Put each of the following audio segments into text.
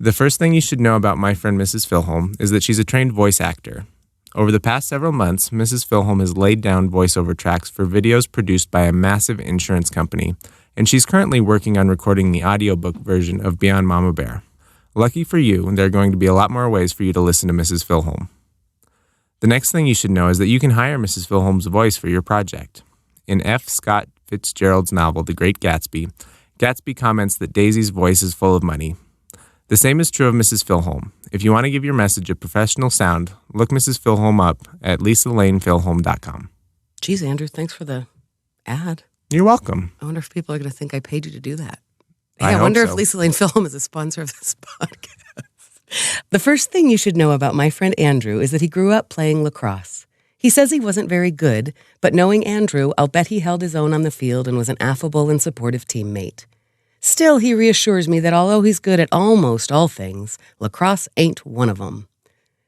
The first thing you should know about my friend Mrs. Filholm is that she's a trained voice actor. Over the past several months, Mrs. Filholm has laid down voiceover tracks for videos produced by a massive insurance company, and she's currently working on recording the audiobook version of Beyond Mama Bear. Lucky for you, there are going to be a lot more ways for you to listen to Mrs. Filholm. The next thing you should know is that you can hire Mrs. Filholm's voice for your project. In F. Scott Fitzgerald's novel, The Great Gatsby, Gatsby comments that Daisy's voice is full of money. The same is true of Mrs. Filholm. If you want to give your message a professional sound, look Mrs. Filholm up at lisalanefilholm.com. Geez, Andrew, thanks for the ad. You're welcome. I wonder if people are going to think I paid you to do that. I wonder hope if so. Lisa Lane Filholm is a sponsor of this podcast. The first thing you should know about my friend Andrew is that he grew up playing lacrosse. He says he wasn't very good, but knowing Andrew, I'll bet he held his own on the field and was an affable and supportive teammate. Still, he reassures me that although he's good at almost all things, lacrosse ain't one of them.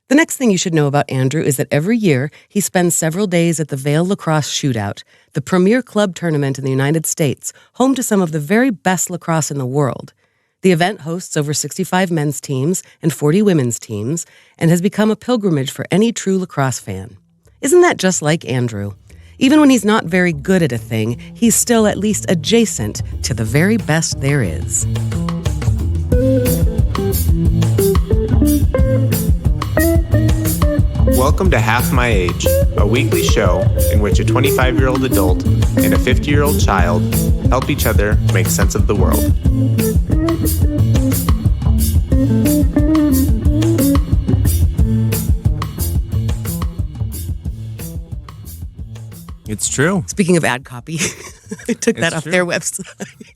The next thing you should know about Andrew is that every year he spends several days at the Vail Lacrosse Shootout, the premier club tournament in the United States, home to some of the very best lacrosse in the world. The event hosts over 65 men's teams and 40 women's teams and has become a pilgrimage for any true lacrosse fan. Isn't that just like Andrew? Even when he's not very good at a thing, he's still at least adjacent to the very best there is. Welcome to Half My Age, a weekly show in which a 25-year-old adult and a 50-year-old child help each other make sense of the world. It's true. Speaking of ad copy, I took that off their website.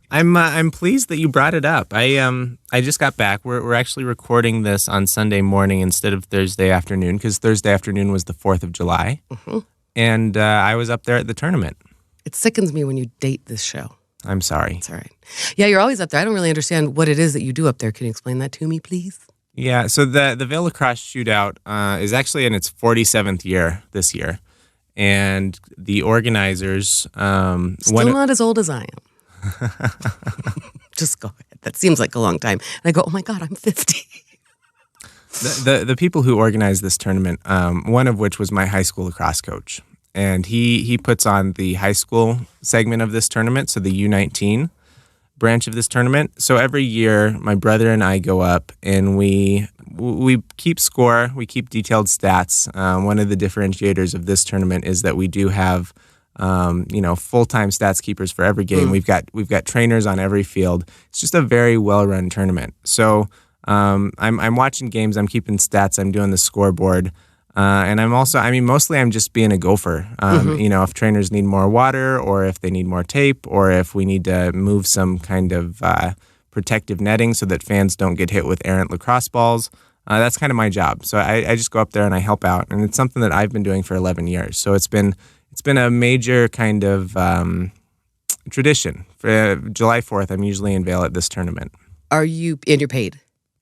I'm pleased that you brought it up. I just got back. We're actually recording this on Sunday morning instead of Thursday afternoon because Thursday afternoon was the 4th of July. Mm-hmm. And I was up there at the tournament. It sickens me when you date this show. I'm sorry. It's all right. Yeah, you're always up there. I don't really understand what it is that you do up there. Can you explain that to me, please? Yeah, so the Vail Lacrosse Shootout is actually in its 47th year this year. And the organizers... Still not as old as I am. Just go ahead. That seems like a long time. And I go, oh my God, I'm 50. The people who organized this tournament, one of which was my high school lacrosse coach. And he puts on the high school segment of this tournament, so the U19 branch of this tournament. So every year, my brother and I go up and we keep score, we keep detailed stats. One of the differentiators of this tournament is that we do have, full-time stats keepers for every game. We've got trainers on every field. It's just a very well-run tournament. So I'm watching games, I'm keeping stats, I'm doing the scoreboard. And mostly I'm just being a gopher. If trainers need more water or if they need more tape or if we need to move some kind of protective netting so that fans don't get hit with errant lacrosse balls. That's kind of my job. So I just go up there and I help out. And it's something that I've been doing for 11 years. So it's been a major kind of tradition. For July 4th, I'm usually in Vail at this tournament. And you're paid?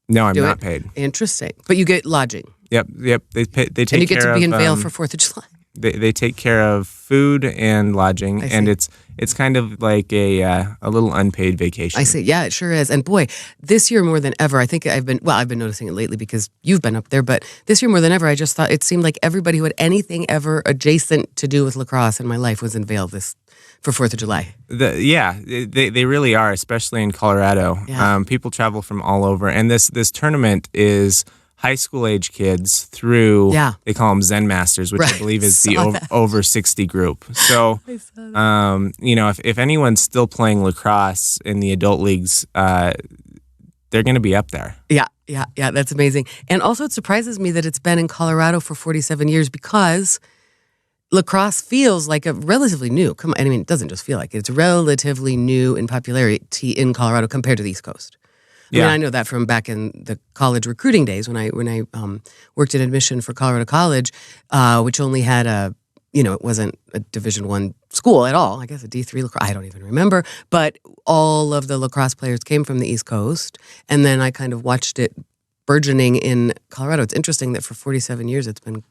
No, I'm not paid. Interesting. But you get lodging? Yep. They take care of... And you get to be in Vail for 4th of July? They take care of food and lodging, and it's kind of like a little unpaid vacation. I see. Yeah, it sure is. And boy, this year more than ever, I think I've been noticing it lately because you've been up there, but this year more than ever, I just thought it seemed like everybody who had anything ever adjacent to do with lacrosse in my life was in Vail for 4th of July. They really are, especially in Colorado. Yeah. People travel from all over, and this tournament is high school age kids through, they call them Zen Masters, which I believe is the over 60 group. So, if anyone's still playing lacrosse in the adult leagues, they're going to be up there. Yeah, that's amazing. And also it surprises me that it's been in Colorado for 47 years because lacrosse feels like a relatively new, it doesn't just feel like it, it's relatively new in popularity in Colorado compared to the East Coast. I know that from back in the college recruiting days when I worked in admission for Colorado College, which only had it wasn't a Division I school at all. I guess a D3 lacrosse. I don't even remember. But all of the lacrosse players came from the East Coast, and then I kind of watched it burgeoning in Colorado. It's interesting that for 47 years it's been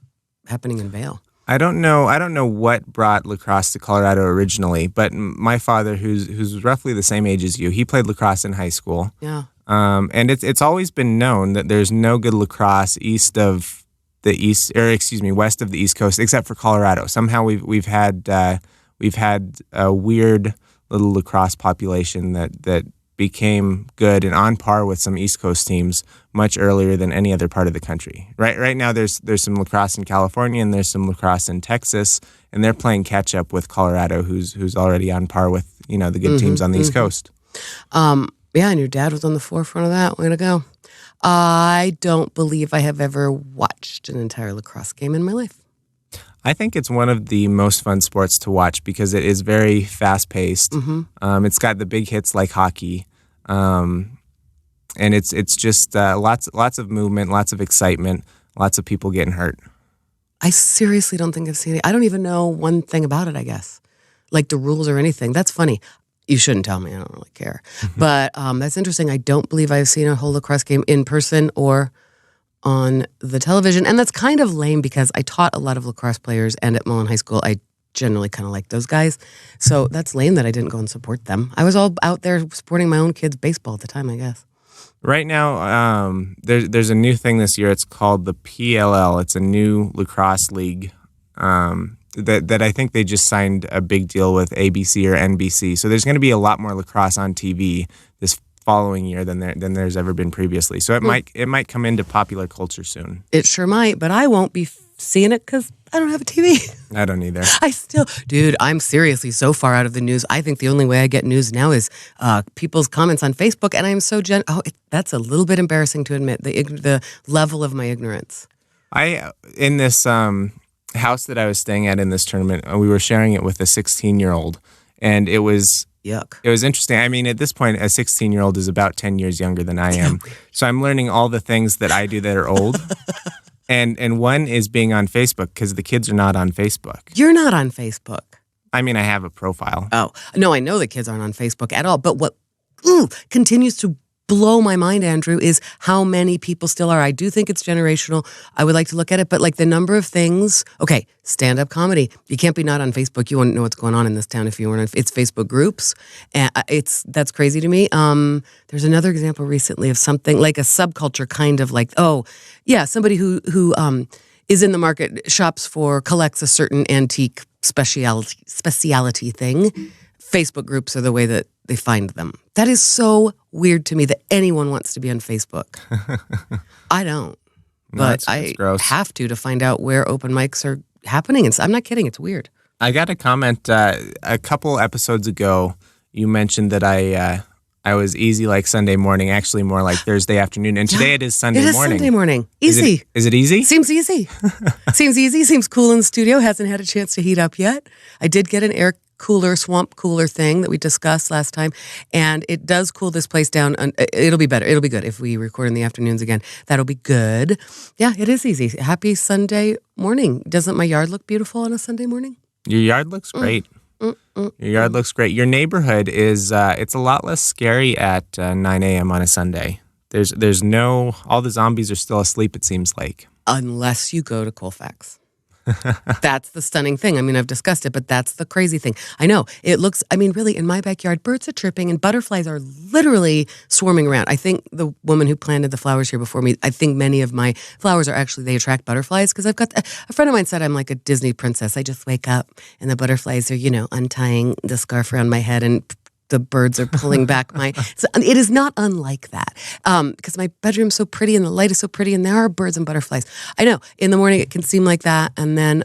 happening in Vail. I don't know what brought lacrosse to Colorado originally, but my father, who's roughly the same age as you, he played lacrosse in high school. Yeah. And it's always been known that there's no good lacrosse west of the East Coast, except for Colorado. Somehow we've had a weird little lacrosse population that became good and on par with some East Coast teams much earlier than any other part of the country. Right now, there's some lacrosse in California and there's some lacrosse in Texas, and they're playing catch up with Colorado, who's already on par with the good teams on the East Coast. Yeah, and your dad was on the forefront of that. Way to go. I don't believe I have ever watched an entire lacrosse game in my life. I think it's one of the most fun sports to watch because it is very fast-paced. It's got the big hits like hockey, and it's just lots of movement, lots of excitement, lots of people getting hurt. I seriously don't think I've seen it. I don't even know one thing about it, I guess, like the rules or anything. That's funny. You shouldn't tell me. I don't really care. But that's interesting. I don't believe I've seen a whole lacrosse game in person or on the television. And that's kind of lame because I taught a lot of lacrosse players, and at Mullen High School, I generally kind of like those guys. So that's lame that I didn't go and support them. I was all out there supporting my own kids' baseball at the time, I guess. Right now, there's a new thing this year. It's called the PLL. It's a new lacrosse league that I think they just signed a big deal with ABC or NBC. So there's going to be a lot more lacrosse on TV this following year than there's ever been previously. So it might come into popular culture soon. It sure might, but I won't be seeing it because I don't have a TV. I don't either. Dude, I'm seriously so far out of the news. I think the only way I get news now is people's comments on Facebook, and I'm so that's a little bit embarrassing to admit, the level of my ignorance. In this house that I was staying at in this tournament, we were sharing it with a 16-year-old, and it was yuck. It was interesting. I mean, at this point, a 16-year-old is about 10 years younger than I am, so I'm learning all the things that I do that are old. And one is being on Facebook because the kids are not on Facebook. You're not on Facebook. I mean, I have a profile. Oh, no, I know the kids aren't on Facebook at all. But what continues to blow my mind, Andrew, is how many people still are. I do think it's generational. I would like to look at it, but like the number of things. Okay, stand-up comedy. You can't be not on Facebook. You wouldn't know what's going on in this town if you weren't on. It's Facebook groups, and that's crazy to me. There's another example recently of something like a subculture, kind of like somebody who is in the market, collects a certain antique speciality thing. Facebook groups are the way that they find them. That is so weird to me that anyone wants to be on Facebook. I don't. But I have to find out where open mics are happening. And I'm not kidding. It's weird. I got a comment a couple episodes ago. You mentioned that I was easy like Sunday morning, actually more like Thursday afternoon. And today it is Sunday morning. It is Sunday morning. Easy. Is it easy? Seems easy. Seems easy. Seems cool in the studio. Hasn't had a chance to heat up yet. I did get an air cooler, swamp cooler thing that we discussed last time, and it does cool this place down. It'll be better. It'll be good if we record in the afternoons again. That'll be good. Yeah, it is easy. Happy Sunday morning. Doesn't my yard look beautiful on a Sunday morning? Your yard looks great. Your yard looks great. Your neighborhood is, it's a lot less scary at 9 a.m. on a Sunday. There's no, all the zombies are still asleep, it seems like. Unless you go to Colfax. That's the stunning thing. I mean, I've discussed it, but that's the crazy thing. I know. It looks, really, in my backyard, birds are chirping and butterflies are literally swarming around. I think the woman who planted the flowers here before me, I think many of my flowers they attract butterflies because I've got, a friend of mine said I'm like a Disney princess. I just wake up and the butterflies are, untying the scarf around my head and the birds are pulling back so it is not unlike that because my bedroom's so pretty and the light is so pretty and there are birds and butterflies. I know in the morning it can seem like that, and then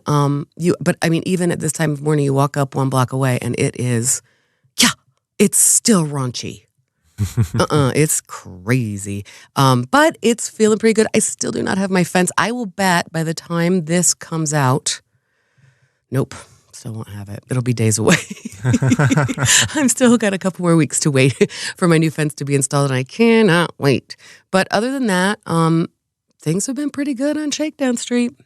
even at this time of morning you walk up 1 block away and it is, it's still raunchy. It's crazy. But it's feeling pretty good. I still do not have my fence. I will bet by the time this comes out, nope. Still won't have it. It'll be days away. I'm still got a couple more weeks to wait for my new fence to be installed, and I cannot wait. But other than that, things have been pretty good on Shakedown Street.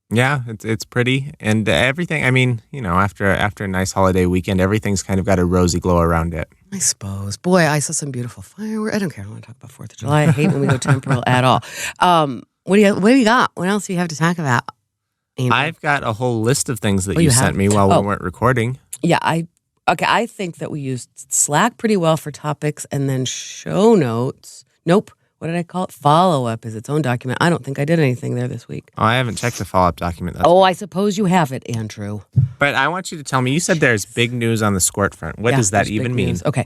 Yeah, it's pretty, and everything. After a nice holiday weekend, everything's kind of got a rosy glow around it. I suppose. Boy, I saw some beautiful fireworks. I don't care. I don't want to talk about 4th of July. I hate when we go temporal at all. What do you got? What else do you have to talk about? I've got a whole list of things that you sent me while we weren't recording. Yeah, I Okay, I think that we used Slack pretty well for topics and then show notes. Nope. What did I call it? Follow-up is its own document. I don't think I did anything there this week. Oh, I haven't checked the follow-up document. I suppose you have it, Andrew. But I want you to tell me, you said there's big news on the skort front. What does that even mean? Okay.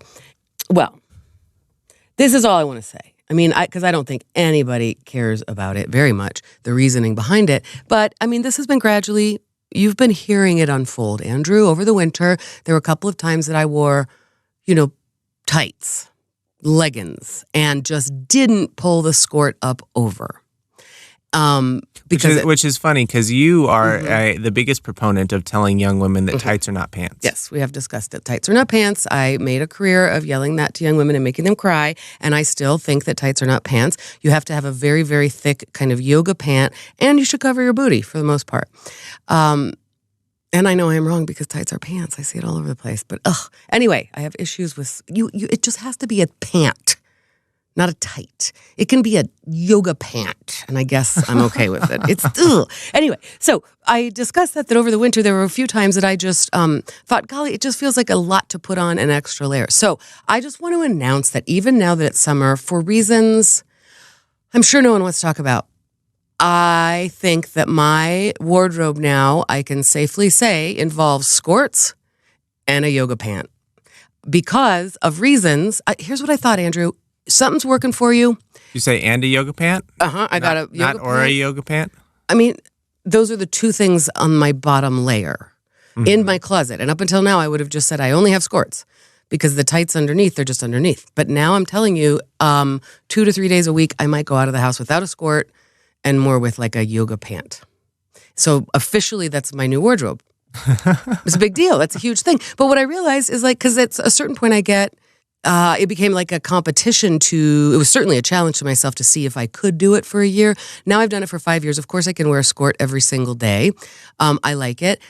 Well, this is all I want to say. I mean, because I don't think anybody cares about it very much, the reasoning behind it. But, I mean, this has been gradually, you've been hearing it unfold, Andrew. Over the winter, there were a couple of times that I wore, tights, leggings, and just didn't pull the skort up over. Which is funny because you are the biggest proponent of telling young women that tights are not pants. Yes, we have discussed it. Tights are not pants. I made a career of yelling that to young women and making them cry, and I still think that tights are not pants. You have to have a very, very thick kind of yoga pant, and you should cover your booty for the most part. And I know I'm wrong because tights are pants. I see it all over the place. But anyway, I have issues with you. It just has to be a pant. Not a tight. It can be a yoga pant, and I guess I'm okay with it. It's Anyway, so I discussed that over the winter there were a few times that I just thought, golly, it just feels like a lot to put on an extra layer. So I just want to announce that even now that it's summer, for reasons I'm sure no one wants to talk about, I think that my wardrobe now, I can safely say, involves skorts and a yoga pant. Because of reasons, here's what I thought, Andrew. Something's working for you. You say and a yoga pant? I got a yoga pant. Not or a yoga pant? I mean, those are the two things on my bottom layer in my closet. And up until now, I would have just said I only have skorts because the tights underneath, they're just underneath. But now I'm telling you, 2 to 3 days a week, I might go out of the house without a skort and more with like a yoga pant. So officially, that's my new wardrobe. It's a big deal. That's a huge thing. But what I realized is because at a certain point it became like a competition it was certainly a challenge to myself to see if I could do it for a year. Now I've done it for 5 years. Of course, I can wear a skort every single day. I like it.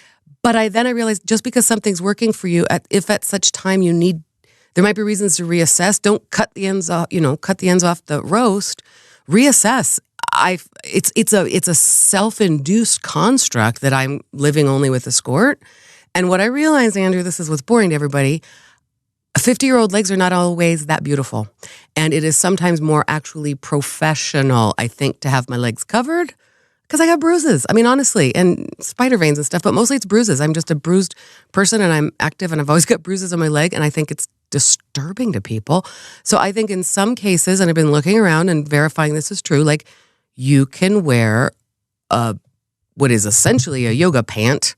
But I realized just because something's working for you, if at such time there might be reasons to reassess. Don't cut the ends off, the roast. Reassess. It's a self-induced construct that I'm living only with a skort. And what I realized, Andrew, this is what's boring to everybody, 50-year-old legs are not always that beautiful. And it is sometimes more actually professional, I think, to have my legs covered because I got bruises. I mean, honestly, and spider veins and stuff, but mostly it's bruises. I'm just a bruised person and I'm active and I've always got bruises on my leg and I think it's disturbing to people. So I think in some cases, and I've been looking around and verifying this is true, like you can wear what is essentially a yoga pant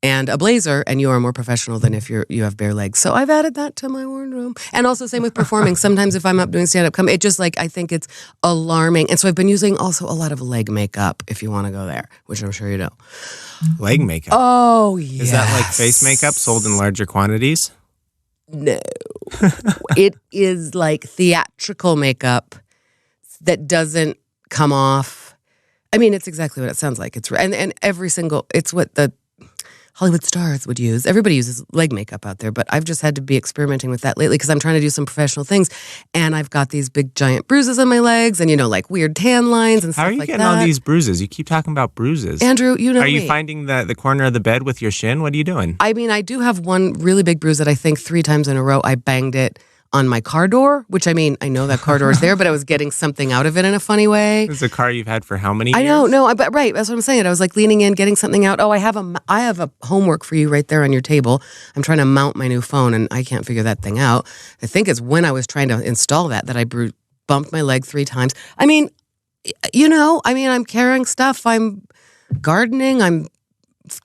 and a blazer, and you are more professional than if you have bare legs. So I've added that to my wardrobe. And also same with performing. Sometimes if I'm up doing stand-up comedy, it just I think it's alarming. And so I've been using also a lot of leg makeup, if you want to go there, which I'm sure you know. Leg makeup? Oh, yes. Is that like face makeup sold in larger quantities? No. It is like theatrical makeup that doesn't come off. I mean, it's exactly what it sounds like. It's what the Hollywood stars would use. Everybody uses leg makeup out there, but I've just had to be experimenting with that lately because I'm trying to do some professional things, and I've got these big giant bruises on my legs, and like weird tan lines and stuff like that. How are you getting all these bruises? You keep talking about bruises, Andrew. You know Are you finding the corner of the bed with your shin? What are you doing? I mean, I do have one really big bruise that I think 3 times in a row I banged it on my car door, which I mean, I know that car door is there, but I was getting something out of it in a funny way. It's a car you've had for how many years? I know, no, but right, that's what I'm saying. I was like leaning in, getting something out. Oh, I have a homework for you right there on your table. I'm trying to mount my new phone, and I can't figure that thing out. I think it's when I was trying to install that I bumped my leg 3 times. I mean, I'm carrying stuff. I'm gardening. I'm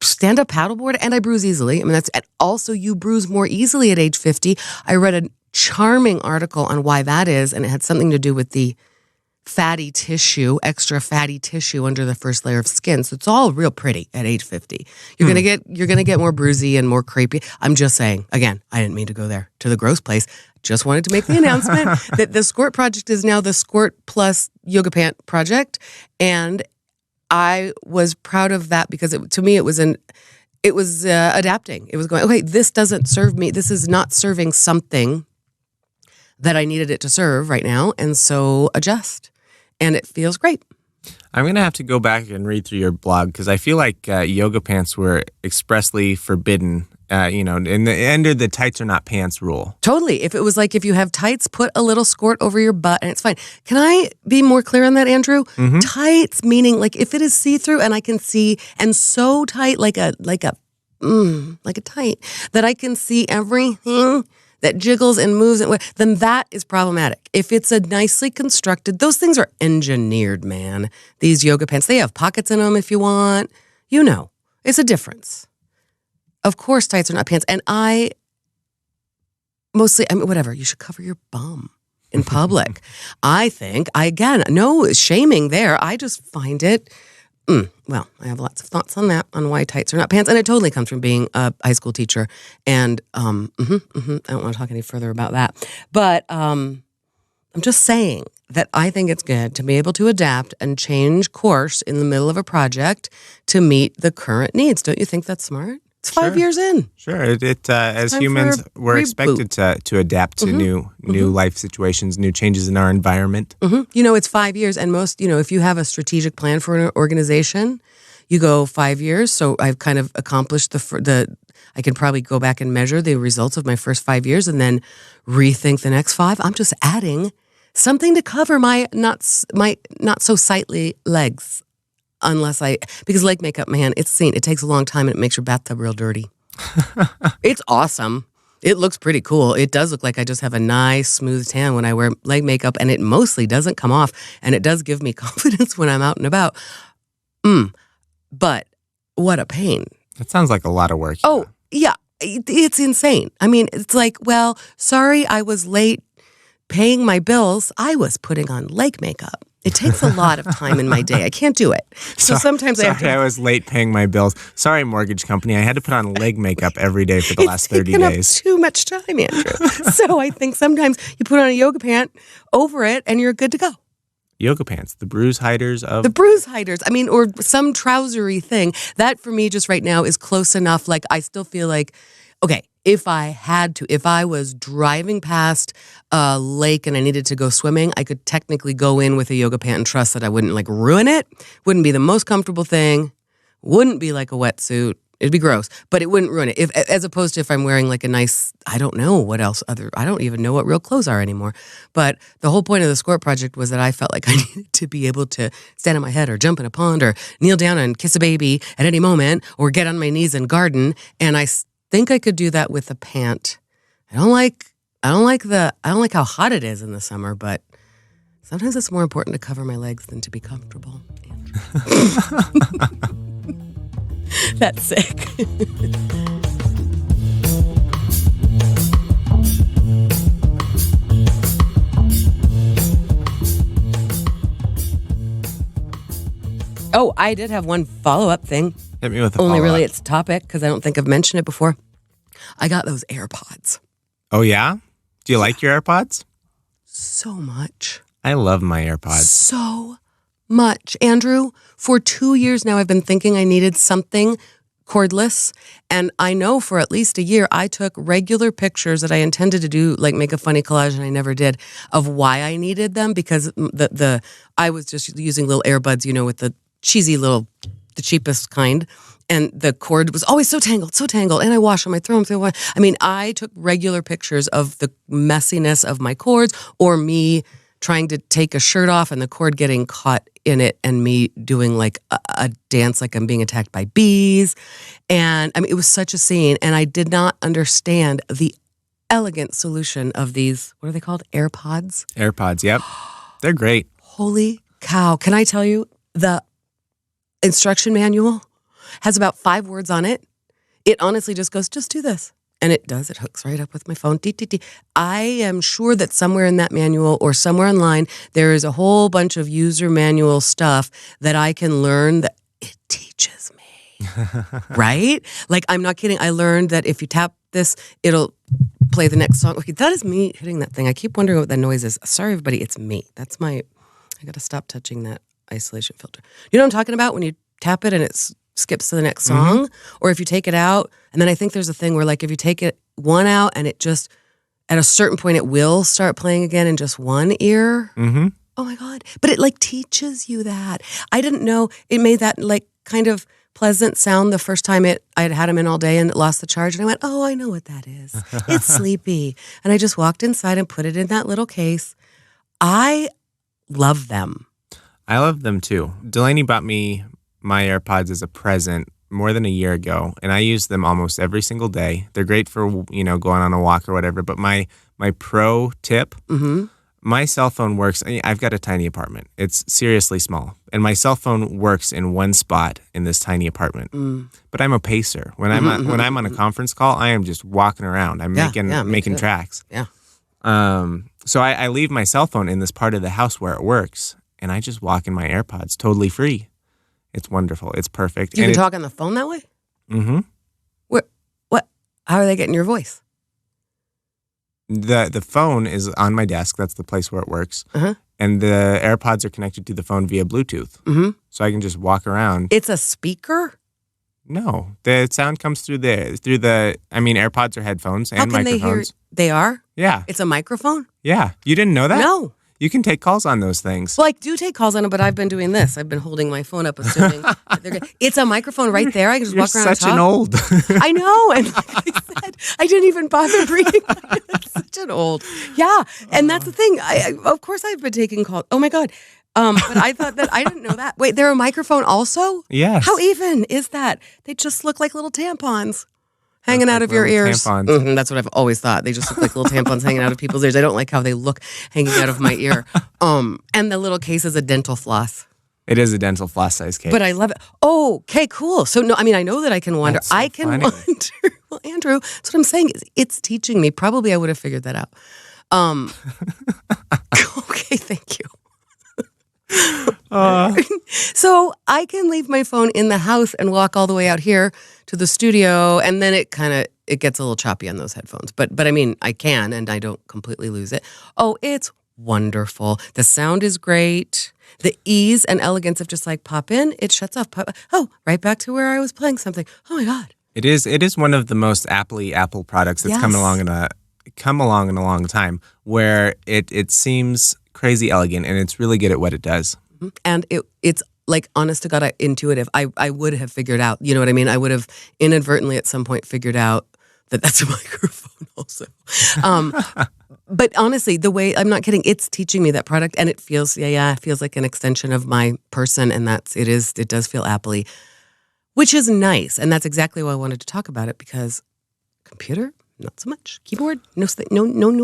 stand-up paddleboard, and I bruise easily. I mean, and also you bruise more easily at age 50. I read a charming article on why that is, and it had something to do with the extra fatty tissue under the first layer of skin. So it's all real pretty at age 50. You're gonna get more bruisey and more crepey. I'm just saying, again, I didn't mean to go there to the gross place. Just wanted to make the announcement that the Skort project is now the Skort plus yoga pant project, and I was proud of that because to me it was adapting. It was going, okay, this doesn't serve me. This is not serving something that I needed it to serve right now, and so adjust. And it feels great. I'm going to have to go back and read through your blog because I feel like yoga pants were expressly forbidden under the tights are not pants rule. Totally. If it was like if you have tights, put a little skort over your butt and it's fine. Can I be more clear on that, Andrew? Mm-hmm. Tights meaning like if it is see-through and I can see and so tight like a tight that I can see everything that jiggles and moves, then that is problematic. If it's a nicely constructed, those things are engineered, man. These yoga pants, they have pockets in them if you want. It's a difference. Of course, tights are not pants. And whatever, you should cover your bum in public. I think, no shaming there. I just find it, I have lots of thoughts on that, on why tights are not pants. And it totally comes from being a high school teacher. And I don't want to talk any further about that. But I'm just saying that I think it's good to be able to adapt and change course in the middle of a project to meet the current needs. Don't you think that's smart? It's 5 years in. Sure. As humans, we're expected to adapt to new life situations, new changes in our environment. Mm-hmm. It's 5 years, and most, if you have a strategic plan for an organization, you go 5 years. So I've kind of accomplished I can probably go back and measure the results of my first 5 years and then rethink the next 5. I'm just adding something to cover my not so sightly legs. Because leg makeup, man, it's seen. It takes a long time and it makes your bathtub real dirty. It's awesome. It looks pretty cool. It does look like I just have a nice, smooth tan when I wear leg makeup, and it mostly doesn't come off, and it does give me confidence when I'm out and about. But what a pain. That sounds like a lot of work. Oh, yeah. It's insane. I mean, it's like, well, sorry I was late paying my bills. I was putting on leg makeup. It takes a lot of time in my day. I can't do it. So sometimes I was late paying my bills. Sorry, mortgage company. I had to put on leg makeup every day for the last 30 days. It's too much time, Andrew. So I think sometimes you put on a yoga pant over it and you're good to go. Yoga pants, the bruise hiders of... The bruise hiders. I mean, or some trousery thing. That for me just right now is close enough. Like I still feel like, okay, if I was driving past a lake and I needed to go swimming, I could technically go in with a yoga pant and trust that I wouldn't like ruin it. Wouldn't be the most comfortable thing. Wouldn't be like a wetsuit. It'd be gross, but it wouldn't ruin it. As opposed to if I'm wearing like a nice, I don't know what else I don't even know what real clothes are anymore. But the whole point of the skort project was that I felt like I needed to be able to stand on my head or jump in a pond or kneel down and kiss a baby at any moment or get on my knees and garden. And I think I could do that with a pant. I don't like how hot it is in the summer, but sometimes it's more important to cover my legs than to be comfortable. That's sick. Oh, I did have one follow-up thing. Hit me with a follow-up. Only really it's topic because I don't think I've mentioned it before. I got those AirPods. Oh, yeah? Do you like your AirPods? So much. I love my AirPods. So much. Andrew, for 2 years now, I've been thinking I needed something cordless. And I know for at least a year, I took regular pictures that I intended to do, like make a funny collage, and I never did, of why I needed them because I was just using little earbuds, with the cheesy the cheapest kind. And the cord was always so tangled. And I wash them, I throw them. I took regular pictures of the messiness of my cords or me trying to take a shirt off and the cord getting caught in it and me doing like a dance like I'm being attacked by bees. And it was such a scene. And I did not understand the elegant solution of these, what are they called? AirPods? AirPods, yep. They're great. Holy cow. Can I tell you, the instruction manual has about 5 words on it. It honestly just goes, just do this. And it does. It hooks right up with my phone. I am sure that somewhere in that manual or somewhere online, there is a whole bunch of user manual stuff that I can learn that it teaches me. Right? Like, I'm not kidding. I learned that if you tap this, it'll play the next song. Okay, that is me hitting that thing. I keep wondering what that noise is. Sorry, everybody. It's me. I got to stop touching that isolation filter. You know what I'm talking about? When you tap it and it's skips to the next song, or if you take it out, and then I think there's a thing where like if you take it one out and it just at a certain point it will start playing again in just one ear. Mm-hmm. Oh my God. But it like teaches you that. I didn't know it made that like kind of pleasant sound the first time I had had them in all day and it lost the charge. And I went, oh, I know what that is. It's sleepy. And I just walked inside and put it in that little case. I love them. I love them too. Delaney bought me my AirPods as a present more than a year ago, and I use them almost every single day. They're great for, going on a walk or whatever. But my pro tip, my cell phone works. I've got a tiny apartment. It's seriously small. And my cell phone works in one spot in this tiny apartment. But I'm a pacer. When I'm on a conference call, I am just walking around. I'm making tracks. Yeah. So I leave my cell phone in this part of the house where it works, and I just walk in my AirPods totally free. It's wonderful. It's perfect. You can talk on the phone that way? Mm-hmm. What? How are they getting your voice? The phone is on my desk. That's the place where it works. And the AirPods are connected to the phone via Bluetooth. So I can just walk around. It's a speaker? No. The sound comes through AirPods are headphones and How can microphones. They are? Yeah. It's a microphone? Yeah. You didn't know that? No. You can take calls on those things. Well, I do take calls on it, but I've been doing this. I've been holding my phone up, assuming that they're good. It's a microphone right there. I can just walk around and talk. Such an old. I know. And like I said, I didn't even bother reading. It's such an old. Yeah. And that's the thing. Of course, I've been taking calls. Oh, my God. But I thought that I didn't know that. Wait, they're a microphone also? Yes. How even is that? They just look like little tampons. Hanging out of your ears. That's what I've always thought. They just look like little tampons hanging out of people's ears. I don't like how they look hanging out of my ear. And the little case is a dental floss. It is a dental floss size case. But I love it. Oh, okay, cool. So no, I know that I can wander. That's so I can funny. wander. Well, Andrew, that's what I'm saying. It's teaching me. Probably I would have figured that out. Okay, thank you. So I can leave my phone in the house and walk all the way out here to the studio, and then it gets a little choppy on those headphones. But I can, and I don't completely lose it. Oh, it's wonderful. The sound is great. The ease and elegance of just like pop in, it shuts off. Right back to where I was playing something. Oh my God. It is one of the most Apple products that's come along in a long time, where it seems crazy elegant, and it's really good at what it does. And it's like, honest to God, intuitive. I would have figured out, you know what I mean? I would have inadvertently at some point figured out that that's a microphone also. But honestly, the way, I'm not kidding, it's teaching me that product, and it feels, it feels like an extension of my person, and it does feel Apple-y, which is nice. And that's exactly why I wanted to talk about it, because computer, not so much. Keyboard, no,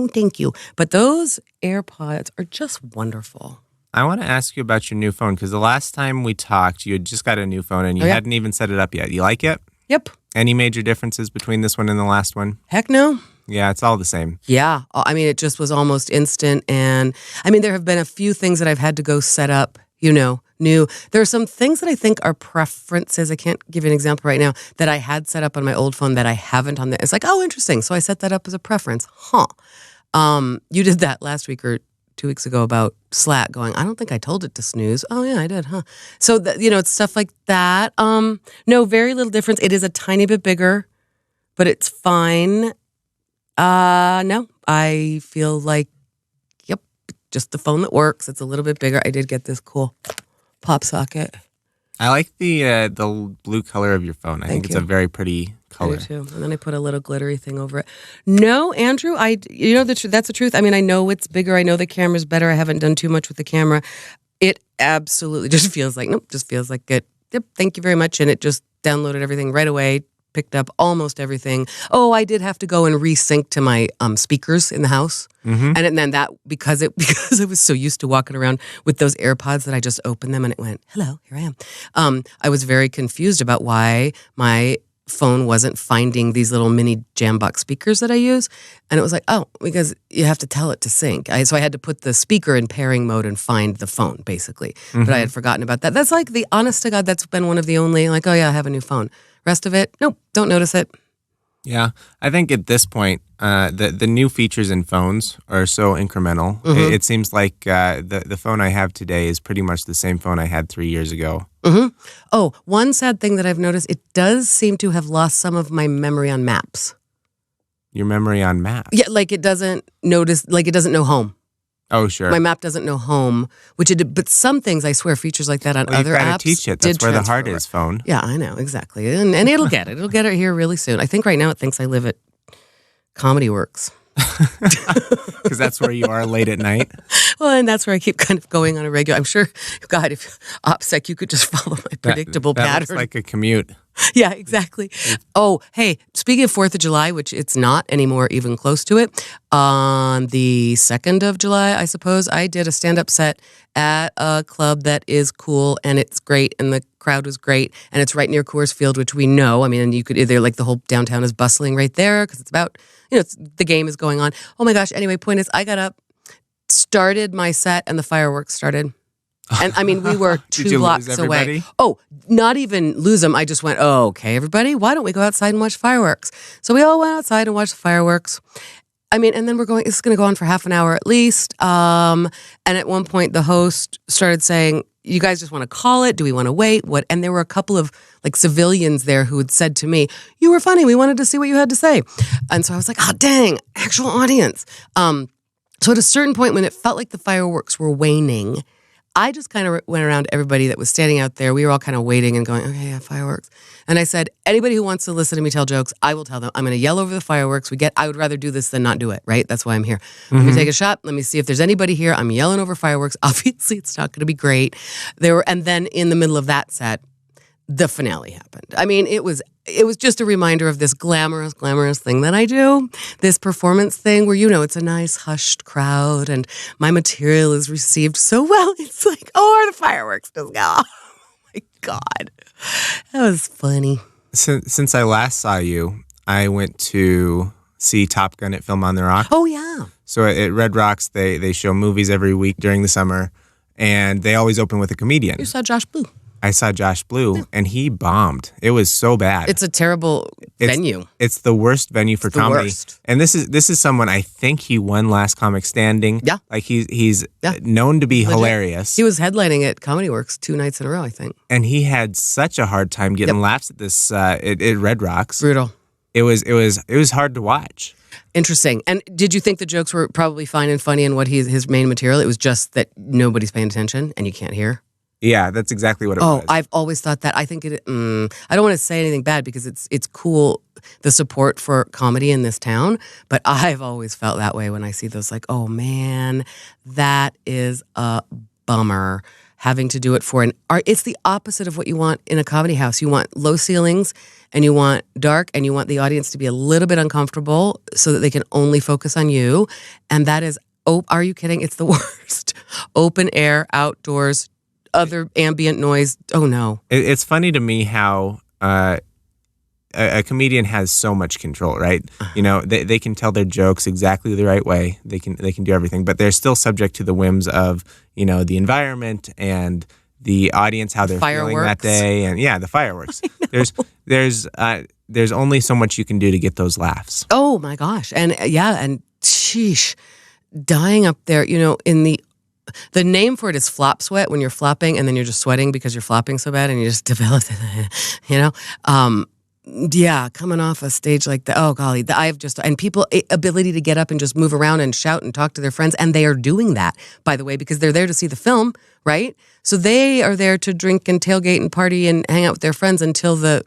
thank you. But those AirPods are just wonderful. I want to ask you about your new phone, because the last time we talked, you had just got a new phone and you hadn't even set it up yet. You like it? Yep. Any major differences between this one and the last one? Heck no. Yeah, it's all the same. Yeah. It just was almost instant. And there have been a few things that I've had to go set up, new. There are some things that I think are preferences. I can't give you an example right now that I had set up on my old phone that I haven't on the. It's like, oh, interesting. So I set that up as a preference. You did that last week or 2 weeks ago about Slack going, I don't think I told it to snooze. Oh, yeah, I did, huh? So, it's stuff like that. No, very little difference. It is a tiny bit bigger, but it's fine. No, I feel like, yep, just the phone that works. It's a little bit bigger. I did get this cool pop socket. I like the blue color of your phone. I think it's a very pretty color. I do too. And then I put a little glittery thing over it. No, Andrew, that's the truth. I know it's bigger. I know the camera's better. I haven't done too much with the camera. It absolutely just feels like it. Yep, thank you very much. And it just downloaded everything right away. Picked up almost everything. Oh, I did have to go and resync to my speakers in the house. Mm-hmm. And then that, because I was so used to walking around with those AirPods that I just opened them and it went, hello, here I am. I was very confused about why my phone wasn't finding these little mini Jambox speakers that I use. And it was like, oh, because you have to tell it to sync. So I had to put the speaker in pairing mode and find the phone, basically. Mm-hmm. But I had forgotten about that. That's like the honest to God, that's been one of the only, like, oh yeah, I have a new phone. Rest of it, nope, don't notice it. Yeah, I think at this point, the new features in phones are so incremental. Mm-hmm. It seems like the phone I have today is pretty much the same phone I had 3 years ago. Mm-hmm. Oh, one sad thing that I've noticed, it does seem to have lost some of my memory on maps. Your memory on maps? Yeah, like it doesn't know home. Oh, sure. My map doesn't know home, but some things, I swear, features like that on Well, other you apps. gotta teach it. That's where the heart is, phone. Yeah, I know, exactly. And it'll get it. It'll get it here really soon. I think right now it thinks I live at Comedy Works. Because that's where you are late at night. Well, and that's where I keep kind of going on a regular. I'm sure, God, if OPSEC, you could just follow my predictable that pattern. Looks like a commute. Yeah, exactly. Oh, hey, speaking of 4th of July, which it's not anymore even close to it, on the 2nd of July, I suppose, I did a stand-up set at a club that is cool, and it's great, and the crowd was great, and it's right near Coors Field, which we know. I mean, you could either, like, the whole downtown is bustling right there, because it's about, the game is going on. Oh my gosh, anyway, point is, I got up, started my set, and the fireworks started. And I mean, we were 2 blocks away. Oh, not even lose them. I just went, oh, okay, everybody, why don't we go outside and watch fireworks? So we all went outside and watched the fireworks. I mean, and then it's going to go on for half an hour at least. And at one point, the host started saying, you guys just want to call it? Do we want to wait? What? And there were a couple of like civilians there who had said to me, you were funny. We wanted to see what you had to say. And so I was like, oh, dang, actual audience. So at a certain point when it felt like the fireworks were waning, I just kind of went around everybody that was standing out there. We were all kind of waiting and going, okay, yeah, fireworks. And I said, anybody who wants to listen to me tell jokes, I will tell them. I'm going to yell over the fireworks. I would rather do this than not do it, right? That's why I'm here. Mm-hmm. Let me take a shot. Let me see if there's anybody here. I'm yelling over fireworks. Obviously, it's not going to be great. And then in the middle of that set, the finale happened. I mean, it was just a reminder of this glamorous thing that I do, this performance thing where, it's a nice hushed crowd and my material is received so well. It's like, oh, the fireworks just go off. Oh my God. That was funny. Since I last saw you, I went to see Top Gun at Film on the Rocks. Oh, yeah. So at Red Rocks, they show movies every week during the summer, and they always open with a comedian. You saw Josh Blue. I saw Josh Blue, and he bombed. It was so bad. It's a terrible venue. It's the worst venue for comedy. Worst. And this is someone, I think he won Last Comic Standing. Yeah. Like he's known to be hilarious. He was headlining at Comedy Works 2 nights in a row, I think. And he had such a hard time getting laughs at this at Red Rocks. Brutal. It was hard to watch. Interesting. And did you think the jokes were probably fine and funny in what his main material? It was just that nobody's paying attention and you can't hear? Yeah, that's exactly what it was. Oh, I've always thought that. I think I don't want to say anything bad because it's cool, the support for comedy in this town, but I've always felt that way when I see those, like, oh man, that is a bummer having to do it for an art. It's the opposite of what you want in a comedy house. You want low ceilings and you want dark and you want the audience to be a little bit uncomfortable so that they can only focus on you. And that is, are you kidding? It's the worst. Open air, outdoors, other ambient noise. Oh no. It's funny to me how a comedian has so much control, right? They can tell their jokes exactly the right way. They can do everything, but they're still subject to the whims of, the environment and the audience, how they're feeling that day. And yeah, the fireworks. There's only so much you can do to get those laughs. Oh my gosh. And and sheesh, dying up there, in the name for it is flop sweat, when you're flopping and then you're just sweating because you're flopping so bad and you just develop coming off a stage like that. Oh golly, and people ability to get up and just move around and shout and talk to their friends. And they are doing that, by the way, because they're there to see the film, right? So they are there to drink and tailgate and party and hang out with their friends until the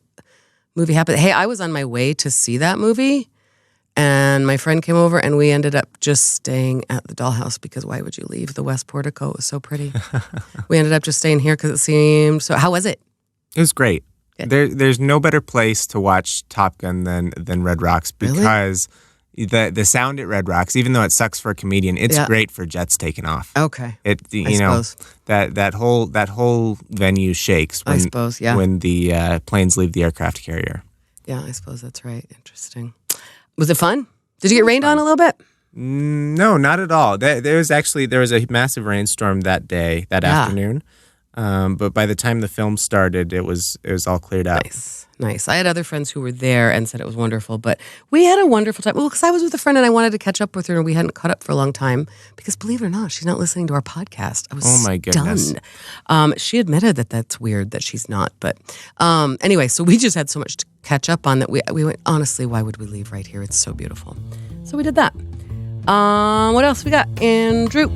movie happened. Hey, I was on my way to see that movie. And my friend came over and we ended up just staying at the Dollhouse because why would you leave the West Portico? It was so pretty. We ended up just staying here because it seemed so. How was it? It was great. There's no better place to watch Top Gun than Red Rocks because the sound at Red Rocks, even though it sucks for a comedian, it's great for jets taking off. Okay. Suppose. that whole venue shakes when, when the planes leave the aircraft carrier. Yeah, I suppose that's right. Interesting. Was it fun? Did you get rained on a little bit? No, not at all. There was a massive rainstorm that afternoon. But by the time the film started, it was all cleared up. Nice. I had other friends who were there and said it was wonderful, but we had a wonderful time. Well, because I was with a friend and I wanted to catch up with her and we hadn't caught up for a long time because, believe it or not, she's not listening to our podcast. I was oh my goodness. stunned. She admitted that that's weird that she's not, but anyway, so we just had so much to catch up on that we went, honestly, why would we leave right here? It's so beautiful. So we did that. What else we got? Andrew.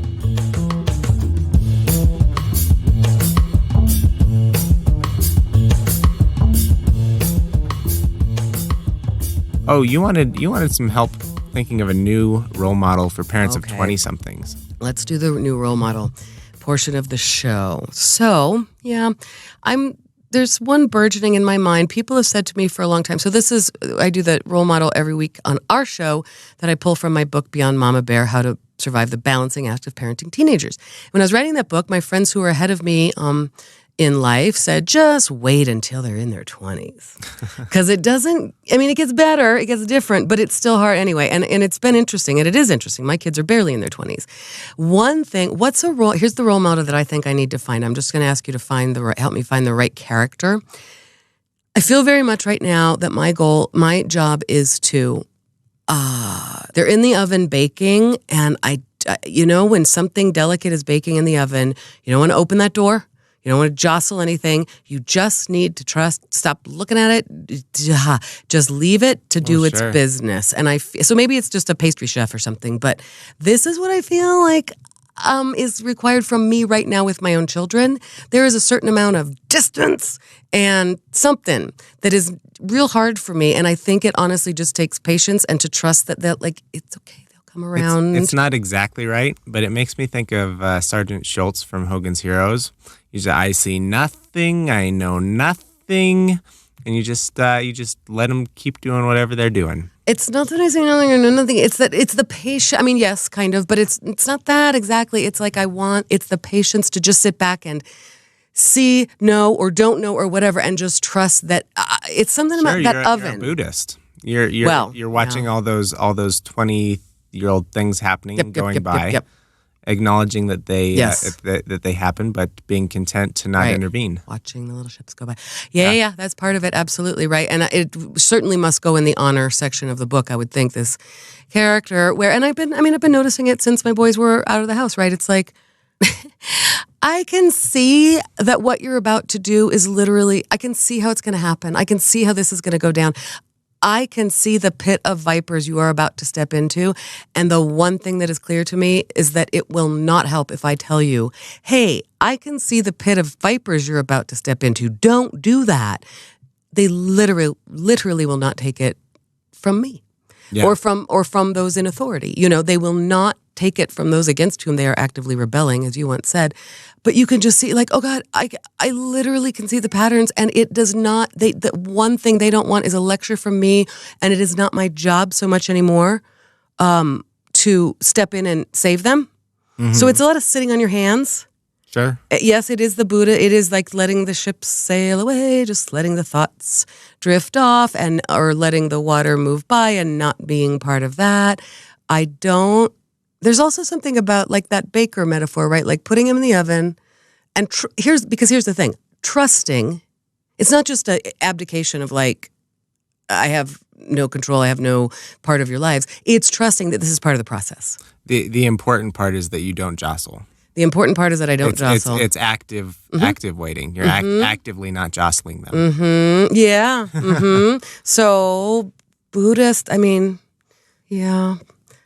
Oh, you wanted some help thinking of a new role model for parents of 20-somethings. Let's do the new role model portion of the show. So, yeah, there's one burgeoning in my mind. People have said to me for a long time. So I do the role model every week on our show that I pull from my book, Beyond Mama Bear, How to Survive the Balancing Act of Parenting Teenagers. When I was writing that book, my friends who were ahead of me in life said, just wait until they're in their 20s. Because it gets better, it gets different, but it's still hard anyway. And it's been interesting, and it is interesting. My kids are barely in their 20s. One thing, here's the role model that I think I need to find. I'm just going to ask you to help me find the right character. I feel very much right now that my job is to, they're in the oven baking, and when something delicate is baking in the oven, you don't want to open that door. You don't want to jostle anything. You just need to stop looking at it. Just leave it to do its business. And so maybe it's just a pastry chef or something, but this is what I feel like is required from me right now with my own children. There is a certain amount of distance and something that is real hard for me. And I think it honestly just takes patience and to trust that it's okay. Come around. It's not exactly right, but it makes me think of Sergeant Shultz from Hogan's Heroes. He's I see nothing, I know nothing, and you just let them keep doing whatever they're doing. It's not that I say nothing or know nothing. It's the patience. I mean, yes, kind of, but it's not that exactly. It's like it's the patience to just sit back and see, know, or don't know, or whatever, and just trust that it's something about that oven. You're a Buddhist. You're watching all those 20-year-old things happening and going by, acknowledging that they that they happen, but being content to not intervene. Watching the little ships go by. Yeah, that's part of it. Absolutely right, and it certainly must go in the honor section of the book. I would think this character and I've been noticing it since my boys were out of the house. Right, it's like I can see that what you're about to do is literally. I can see how it's going to happen. I can see how this is going to go down. I can see the pit of vipers you are about to step into. And the one thing that is clear to me is that it will not help if I tell you, hey, I can see the pit of vipers you're about to step into. Don't do that. They literally will not take it from me or from those in authority. They will not take it from those against whom they are actively rebelling, as you once said. But you can just see, oh God, I literally can see the patterns, and it does not. The one thing they don't want is a lecture from me, and it is not my job so much anymore to step in and save them. Mm-hmm. So it's a lot of sitting on your hands. Sure. Yes, it is the Buddha. It is like letting the ship sail away, just letting the thoughts drift off, or letting the water move by and not being part of that. There's also something about that baker metaphor, right? Like putting him in the oven, and here's the thing: trusting. It's not just an abdication of I have no control, I have no part of your lives. It's trusting that this is part of the process. The important part is that you don't jostle. The important part is that I don't jostle. It's active waiting. You're actively not jostling them. Mm-hmm. Yeah. Mm-hmm. So Buddhist. I mean, yeah.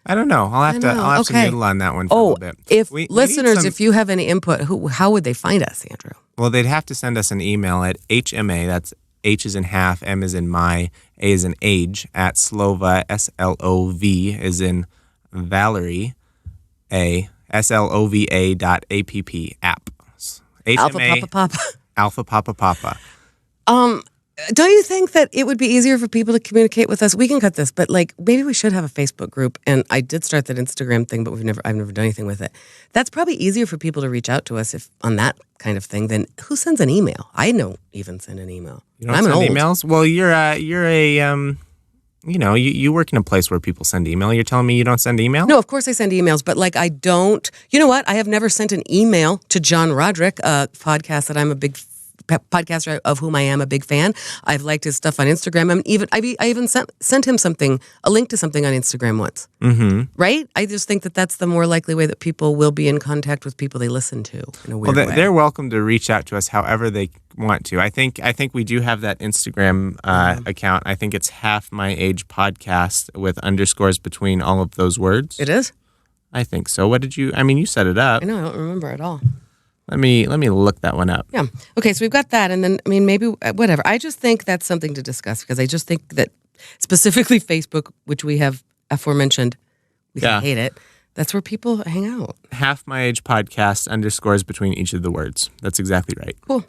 I don't know. I'll have to noodle on that one for a little bit. If listeners, if you have any input, how would they find us, Andrew? Well, they'd have to send us an email at HMA, that's H is in half, M is in my, A is in age, at Slova, SLOV is in Valerie, A, SLOVA.app. HMA, Alpha Papa Papa. Alpha Papa Papa. Don't you think that it would be easier for people to communicate with us? We can cut this, but maybe we should have a Facebook group. And I did start that Instagram thing, but I've never done anything with it. That's probably easier for people to reach out to us on that kind of thing than who sends an email. I don't even send an email. You don't send emails? Well, you work in a place where people send email. You're telling me you don't send email? No, of course I send emails, but I don't. You know what? I have never sent an email to John Roderick, a podcast that I'm a big podcaster of whom I am a big fan. I've liked his stuff on Instagram. I even sent him a link to something on Instagram once. Mm-hmm. Right? I just think that that's the more likely way that people will be in contact with people they listen to in a weird way. They're welcome to reach out to us however they want to. I think we do have that Instagram account. I think it's Half My Age Podcast with underscores between all of those words. It is? I think so. What did you? I mean, you set it up. I know, I don't remember at all. Let me look that one up. Yeah. Okay, so we've got that, and then maybe whatever. I just think that's something to discuss because I just think that specifically Facebook, which we have aforementioned, we hate it. That's where people hang out. Half My Age Podcast underscores between each of the words. That's exactly right. Cool.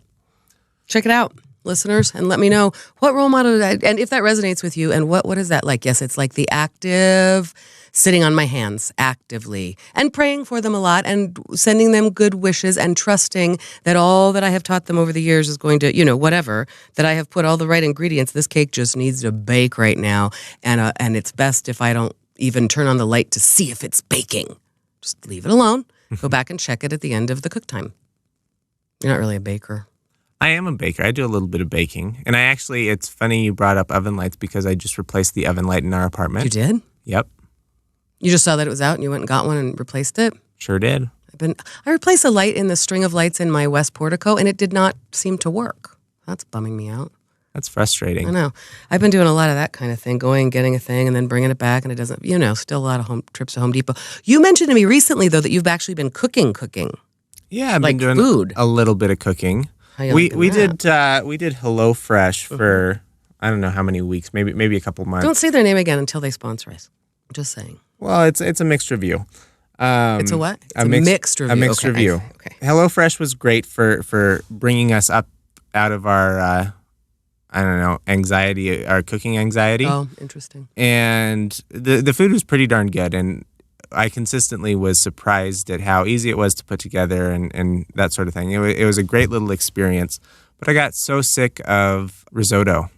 Check it out, listeners, and let me know what role model and if that resonates with you, and what is that like? Yes, it's like the active sitting on my hands actively and praying for them a lot and sending them good wishes and trusting that all that I have taught them over the years is going to, whatever, that I have put all the right ingredients. This cake just needs to bake right now. And it's best if I don't even turn on the light to see if it's baking. Just leave it alone. Go back and check it at the end of the cook time. You're not really a baker. I am a baker. I do a little bit of baking. And it's funny you brought up oven lights because I just replaced the oven light in our apartment. You did? Yep. You just saw that it was out and you went and got one and replaced it? Sure did. I replaced a light in the string of lights in my west portico and it did not seem to work. That's bumming me out. That's frustrating. I know. I've been doing a lot of that kind of thing, going, getting a thing, and then bringing it back, and it doesn't, still a lot of trips to Home Depot. You mentioned to me recently, though, that you've actually been cooking. Yeah, I've been doing food. A little bit of cooking. We did HelloFresh for I don't know how many weeks, maybe a couple months. Don't say their name again until they sponsor us. I'm just saying. Well, it's a mixed review. It's a what? It's a mixed review. A mixed review. Okay. HelloFresh was great for bringing us up out of our anxiety, our cooking anxiety. Oh, interesting. And the food was pretty darn good, and I consistently was surprised at how easy it was to put together and that sort of thing. It was a great little experience, but I got so sick of risotto.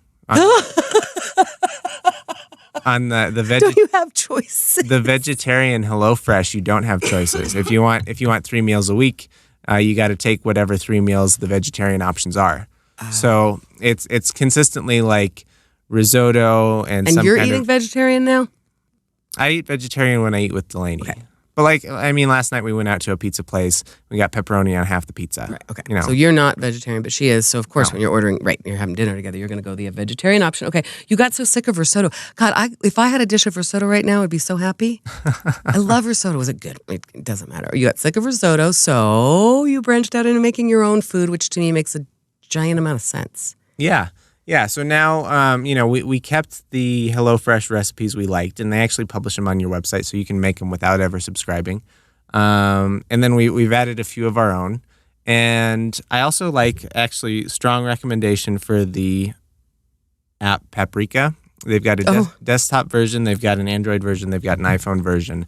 On the don't you have choices? The vegetarian HelloFresh, you don't have choices. If you want 3 meals a week, you got to take whatever 3 meals the vegetarian options are. So it's consistently like risotto and some you're eating vegetarian now? I eat vegetarian when I eat with Delaney. Okay. But last night we went out to a pizza place. We got pepperoni on half the pizza. Right. Okay. So you're not vegetarian, but she is. So of course, when you're ordering, you're having dinner together, you're going to go the vegetarian option. Okay. You got so sick of risotto. God, if I had a dish of risotto right now, I'd be so happy. I love risotto. Was it good? It doesn't matter. You got sick of risotto, so you branched out into making your own food, which to me makes a giant amount of sense. Yeah. Yeah, so now, we kept the HelloFresh recipes we liked, and they actually publish them on your website, so you can make them without ever subscribing. And then we've added a few of our own. And I also strong recommendation for the app Paprika. They've got a desktop version, they've got an Android version, they've got an iPhone version.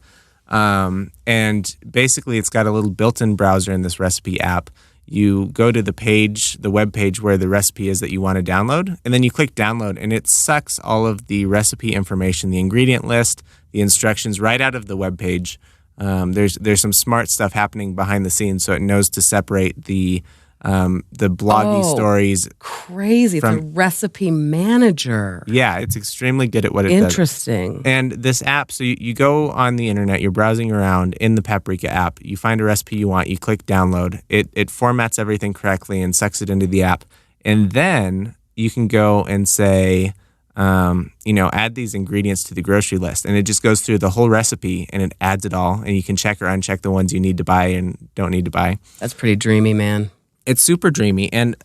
And basically, it's got a little built-in browser in this recipe app. You go to the web page where the recipe is that you want to download, and then you click download, and it sucks all of the recipe information, the ingredient list, the instructions right out of the web page. There's some smart stuff happening behind the scenes, so it knows to separate the bloggy stories. Crazy. It's a recipe manager. Yeah, it's extremely good at what it does. Interesting. And this app, so you go on the internet, you're browsing around in the Paprika app, you find a recipe you want, you click download, it formats everything correctly and sucks it into the app. And then you can go and say, add these ingredients to the grocery list. And it just goes through the whole recipe and it adds it all. And you can check or uncheck the ones you need to buy and don't need to buy. That's pretty dreamy, man. It's super dreamy, and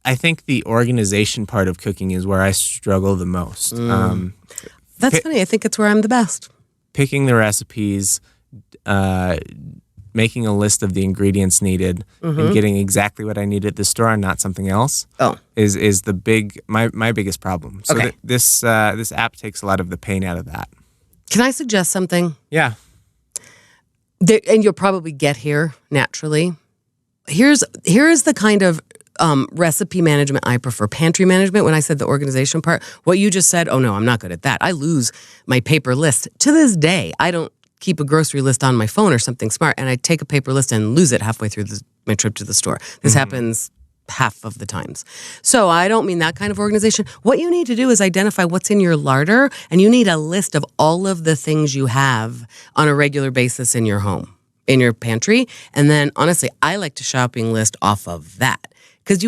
I think the organization part of cooking is where I struggle the most. That's funny. I think it's where I'm the best. Picking the recipes, making a list of the ingredients needed, and getting exactly what I need at the store and not something else is my biggest problem. So this app takes a lot of the pain out of that. Can I suggest something? Yeah. And you'll probably get here naturally. Here is the kind of recipe management I prefer. Pantry management, when I said the organization part, what you just said, oh no, I'm not good at that. I lose my paper list. To this day, I don't keep a grocery list on my phone or something smart, and I take a paper list and lose it halfway through my trip to the store. This happens half of the times. So I don't mean that kind of organization. What you need to do is identify what's in your larder, and you need a list of all of the things you have on a regular basis in your home, in your pantry. And then honestly, I like to shopping list off of that, because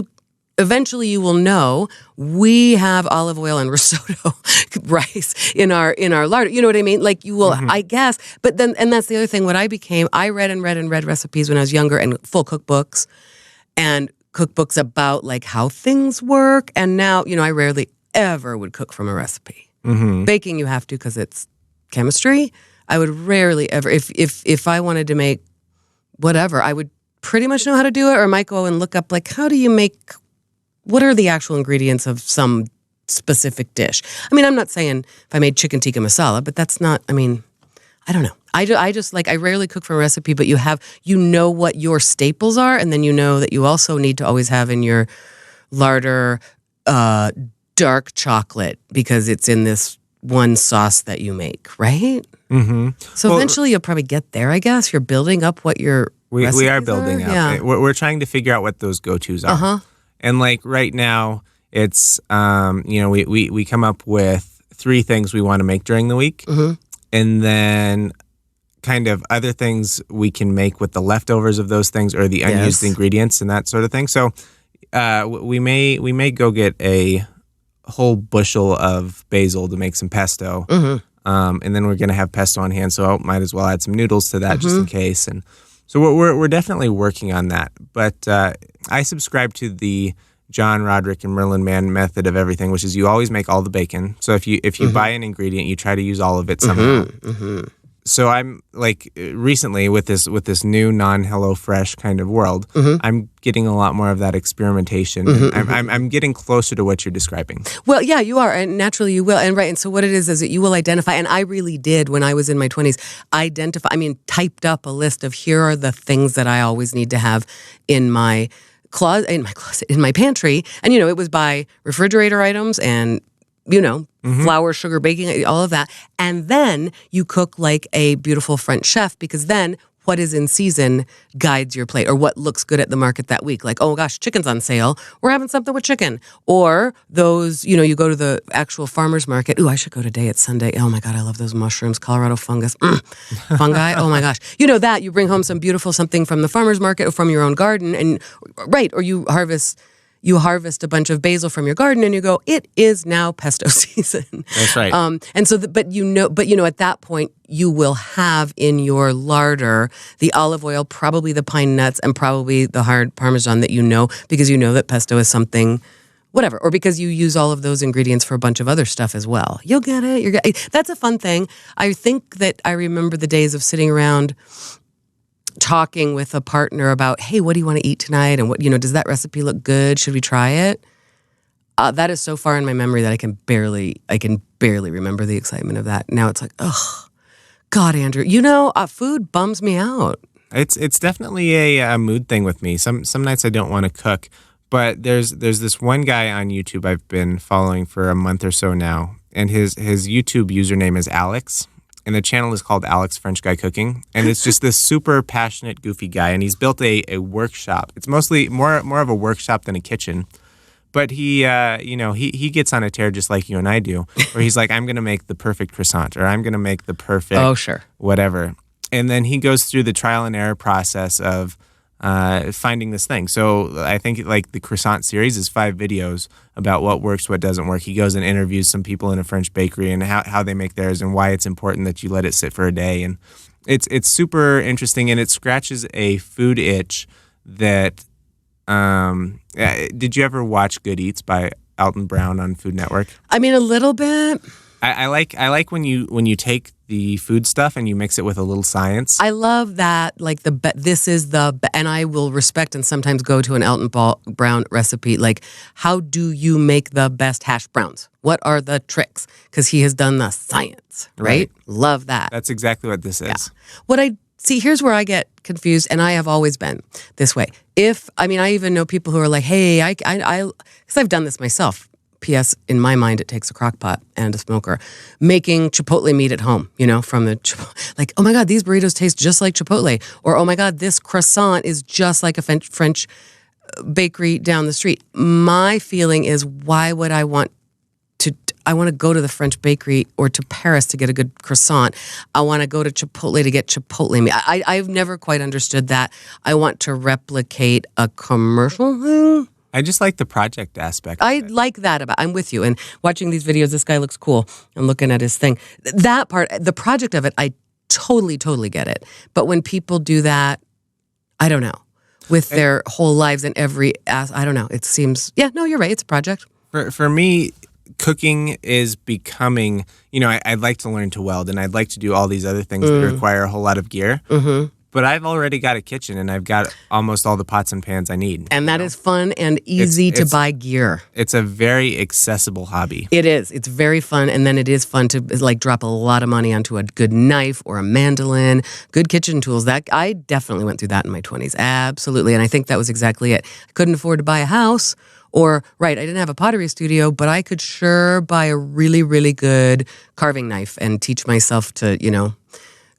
eventually you will know we have olive oil and risotto rice in our larder. You know what I mean? Like you will, I guess. But then, and that's the other thing. What I read recipes when I was younger and full cookbooks and cookbooks about like how things work. And now, I rarely ever would cook from a recipe. Baking you have to because it's chemistry. I would rarely ever, if I wanted to make whatever, I would pretty much know how to do it, or I might go and look up like, how do you make, what are the actual ingredients of some specific dish? I mean, I'm not saying if I made chicken tikka masala, but that's not, I mean, I don't know. I just like, I rarely cook from a recipe, but you know what your staples are, and then you know that you also need to always have in your larder dark chocolate because it's in this one sauce that you make, right? So eventually you'll probably get there, I guess. You're building up what your we are building up. Yeah. We're trying to figure out what those go-tos are. And like right now, it's, we come up with 3 things we want to make during the week. And then kind of other things we can make with the leftovers of those things or the unused ingredients and that sort of thing. So we may go get a whole bushel of basil to make some pesto. And then we're going to have pesto on hand, so I might as well add some noodles to that just in case. And so we're definitely working on that. But I subscribe to the John Roderick and Merlin Mann method of everything, which is you always make all the bacon. So if you buy an ingredient, you try to use all of it somehow. So I'm like recently with this new non-HelloFresh kind of world, I'm getting a lot more of that experimentation. I'm getting closer to what you're describing. Well, yeah, you are, and naturally you will, and right. And so what it is that you will identify, and I really did when I was in my 20s, typed up a list of here are the things that I always need to have in my closet, in my pantry, and it was by refrigerator items and flour, sugar, baking, all of that. And then you cook like a beautiful French chef, because then what is in season guides your plate, or what looks good at the market that week. Like, oh gosh, chicken's on sale. We're having something with chicken. Or those, you go to the actual farmer's market. Ooh, I should go today. It's Sunday. Oh my God, I love those mushrooms. Colorado fungus. Fungi. Oh my gosh. That. You bring home some beautiful something from the farmer's market or from your own garden. And right, or you harvest a bunch of basil from your garden and you go, it is now pesto season. That's right. And so, at that point, you will have in your larder the olive oil, probably the pine nuts, and probably the hard Parmesan that because you know that pesto is something, whatever, or because you use all of those ingredients for a bunch of other stuff as well. You'll get it. That's a fun thing. I think that I remember the days of sitting around talking with a partner about, hey, what do you want to eat tonight? And what, does that recipe look good? Should we try it? That is so far in my memory that I can barely remember the excitement of that. Now it's like, oh, God, Andrew, food bums me out. It's definitely a mood thing with me. Some nights I don't want to cook, but there's this one guy on YouTube I've been following for a month or so now, and his YouTube username is Alex. And the channel is called Alex French Guy Cooking. And it's just this super passionate, goofy guy. And he's built a workshop. It's mostly more of a workshop than a kitchen. But he gets on a tear just like you and I do, where he's like, I'm going to make the perfect croissant, or I'm going to make the perfect whatever. And then he goes through the trial and error process of finding this thing. So I think like the croissant series is 5 videos about what works, what doesn't work. He goes and interviews some people in a French bakery and how they make theirs and why it's important that you let it sit for a day. And it's super interesting, and it scratches a food itch that did you ever watch Good Eats by Alton Brown on Food Network? I mean, a little bit. I like when you take the food stuff and you mix it with a little science. I love that. Like and I will respect and sometimes go to an Alton Brown recipe. Like, how do you make the best hash browns? What are the tricks? Because he has done the science, right? Love that. That's exactly what this is. Yeah. Here's where I get confused, and I have always been this way. I even know people who are like, hey, because I've done this myself. P.S. In my mind, it takes a crock pot and a smoker. Making Chipotle meat at home, from the like, oh my God, these burritos taste just like Chipotle, or oh my God, this croissant is just like a French bakery down the street. My feeling is, why would I want to? I want to go to the French bakery or to Paris to get a good croissant. I want to go to Chipotle to get Chipotle meat. I've never quite understood that. I want to replicate a commercial thing. I just like the project aspect. I like that I'm with you. And watching these videos, this guy looks cool. I'm looking at his thing. That part, the project of it, I totally, totally get it. But when people do that, I don't know, with their whole lives and I don't know. It seems, you're right. It's a project. For me, cooking is becoming, I'd like to learn to weld, and I'd like to do all these other things that require a whole lot of gear. Mm-hmm. But I've already got a kitchen, and I've got almost all the pots and pans I need. And that is fun and easy to buy gear. It's a very accessible hobby. It is. It's very fun, and then it is fun to drop a lot of money onto a good knife or a mandolin, good kitchen tools. That I definitely went through that in my 20s. Absolutely, and I think that was exactly it. I couldn't afford to buy a house. I didn't have a pottery studio, but I could sure buy a really, really good carving knife and teach myself to,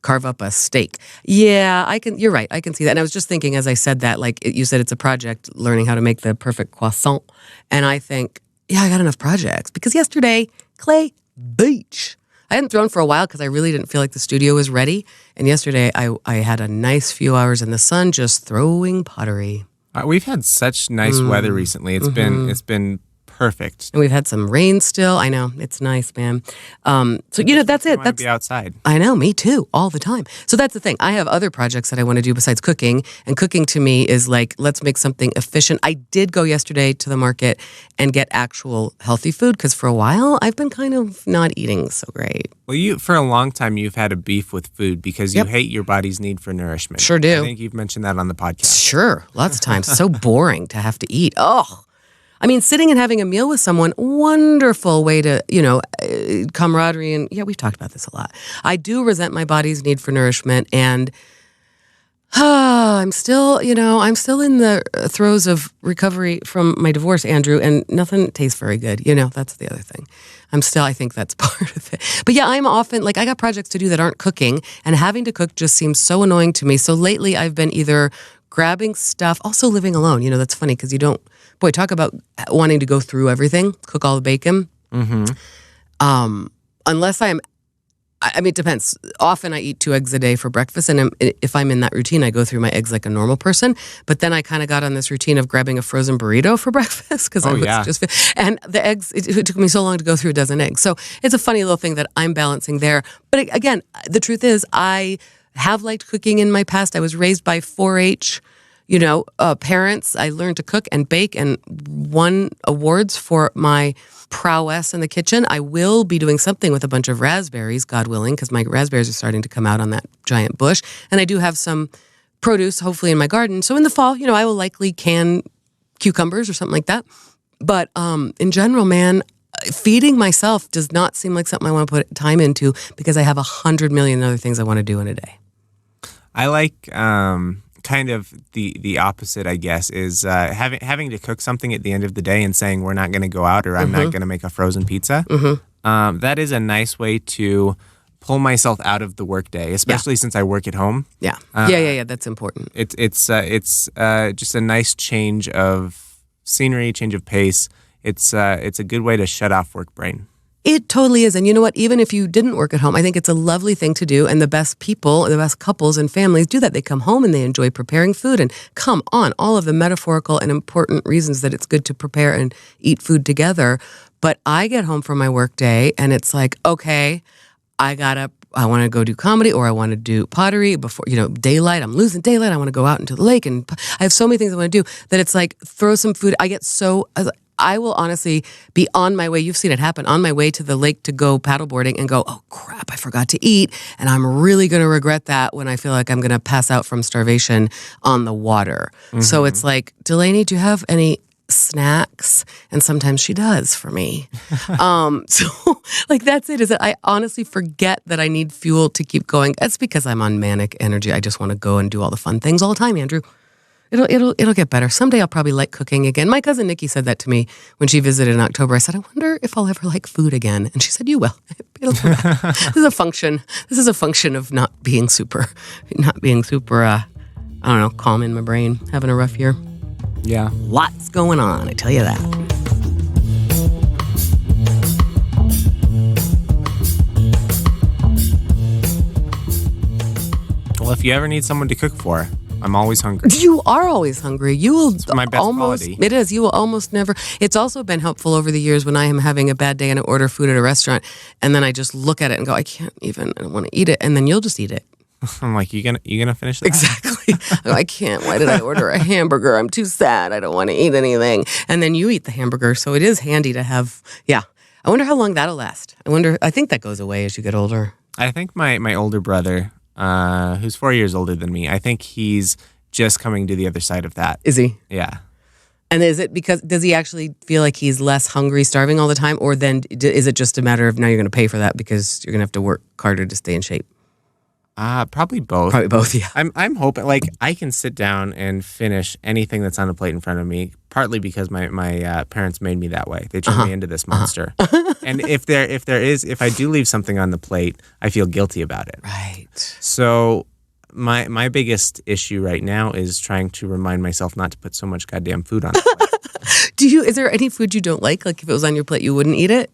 carve up a steak. Yeah, you're right. I can see that. And I was just thinking as I said that, you said it's a project, learning how to make the perfect croissant. And I think, I got enough projects. Because yesterday, Clay Beach. I hadn't thrown for a while because I really didn't feel like the studio was ready. And yesterday, I had a nice few hours in the sun just throwing pottery. We've had such nice weather recently. It's been perfect. And we've had some rain still. I know. It's nice, man. That's it. I want to be outside. I know. Me too. All the time. So that's the thing. I have other projects that I want to do besides cooking. And cooking to me is let's make something efficient. I did go yesterday to the market and get actual healthy food because for a while I've been kind of not eating so great. Well, for a long time, you've had a beef with food because you hate your body's need for nourishment. Sure do. I think you've mentioned that on the podcast. Sure. Lots of times. So boring to have to eat. Oh, I mean, sitting and having a meal with someone, wonderful way to, camaraderie. And we've talked about this a lot. I do resent my body's need for nourishment. And I'm still in the throes of recovery from my divorce, Andrew, and nothing tastes very good. That's the other thing. I think that's part of it. But I'm often, I got projects to do that aren't cooking, and having to cook just seems so annoying to me. So lately I've been either grabbing stuff, also living alone. That's funny because talk about wanting to go through everything, cook all the bacon. Mm-hmm. Unless it depends. Often I eat 2 eggs a day for breakfast, and if I'm in that routine, I go through my eggs like a normal person. But then I kind of got on this routine of grabbing a frozen burrito for breakfast because and the eggs. It took me so long to go through a dozen eggs. So it's a funny little thing that I'm balancing there. But again, the truth is, I have liked cooking in my past. I was raised by 4-H. Parents. I learned to cook and bake and won awards for my prowess in the kitchen. I will be doing something with a bunch of raspberries, God willing, because my raspberries are starting to come out on that giant bush. And I do have some produce, hopefully, in my garden. So in the fall, I will likely can cucumbers or something like that. But in general, man, feeding myself does not seem like something I want to put time into because I have 100 million other things I want to do in a day. I like... kind of the opposite, I guess, is having to cook something at the end of the day and saying we're not going to go out or I'm not going to make a frozen pizza. Mm-hmm. That is a nice way to pull myself out of the workday, especially since I work at home. Yeah. That's important. It's just a nice change of scenery, change of pace. It's a good way to shut off work brain. It totally is. And you know what? Even if you didn't work at home, I think it's a lovely thing to do. And the best people, the best couples and families do that. They come home and they enjoy preparing food. And come on, all of the metaphorical and important reasons that it's good to prepare and eat food together. But I get home from my work day and it's like, okay, I want to go do comedy or I want to do pottery before, daylight. I'm losing daylight. I want to go out into the lake. And I have so many things I want to do that it's like throw some food. I will honestly be on my way. You've seen it happen on my way to the lake to go paddleboarding and go, oh crap, I forgot to eat. And I'm really going to regret that when I feel like I'm going to pass out from starvation on the water. Mm-hmm. So it's like, Delaney, do you have any snacks? And sometimes she does for me. That's it, is that I honestly forget that I need fuel to keep going. That's because I'm on manic energy. I just want to go and do all the fun things all the time, Andrew. It'll get better. Someday I'll probably like cooking again. My cousin Nikki said that to me when she visited in October. I said, I wonder if I'll ever like food again. And she said, you will. It'll come back. This is a function of not being super, calm in my brain, having a rough year. Yeah. Lots going on, I tell you that. Well, if you ever need someone to cook for, I'm always hungry. You are always hungry. You will my best almost. quality. It is. You will almost never. It's also been helpful over the years when I am having a bad day and I order food at a restaurant, and then I just look at it and go, I don't want to eat it, and then you'll just eat it. I'm like, you gonna finish that? Exactly. I can't. Why did I order a hamburger? I'm too sad. I don't want to eat anything. And then you eat the hamburger, so it is handy to have. Yeah. I wonder how long that'll last. I think that goes away as you get older. I think my older brother, who's 4 years older than me, I think he's just coming to the other side of that. Is he? Yeah. And is it because, does he actually feel like he's less hungry, starving all the time? Or then is it just a matter of now you're going to pay for that because you're going to have to work harder to stay in shape? Probably both. Probably both, yeah. I'm hoping, like, I can sit down and finish anything that's on the plate in front of me, partly because my parents made me that way. They turned me into this monster. And if I do leave something on the plate, I feel guilty about it. Right. So my biggest issue right now is trying to remind myself not to put so much goddamn food on the plate. Is there any food you don't like? Like if it was on your plate, you wouldn't eat it?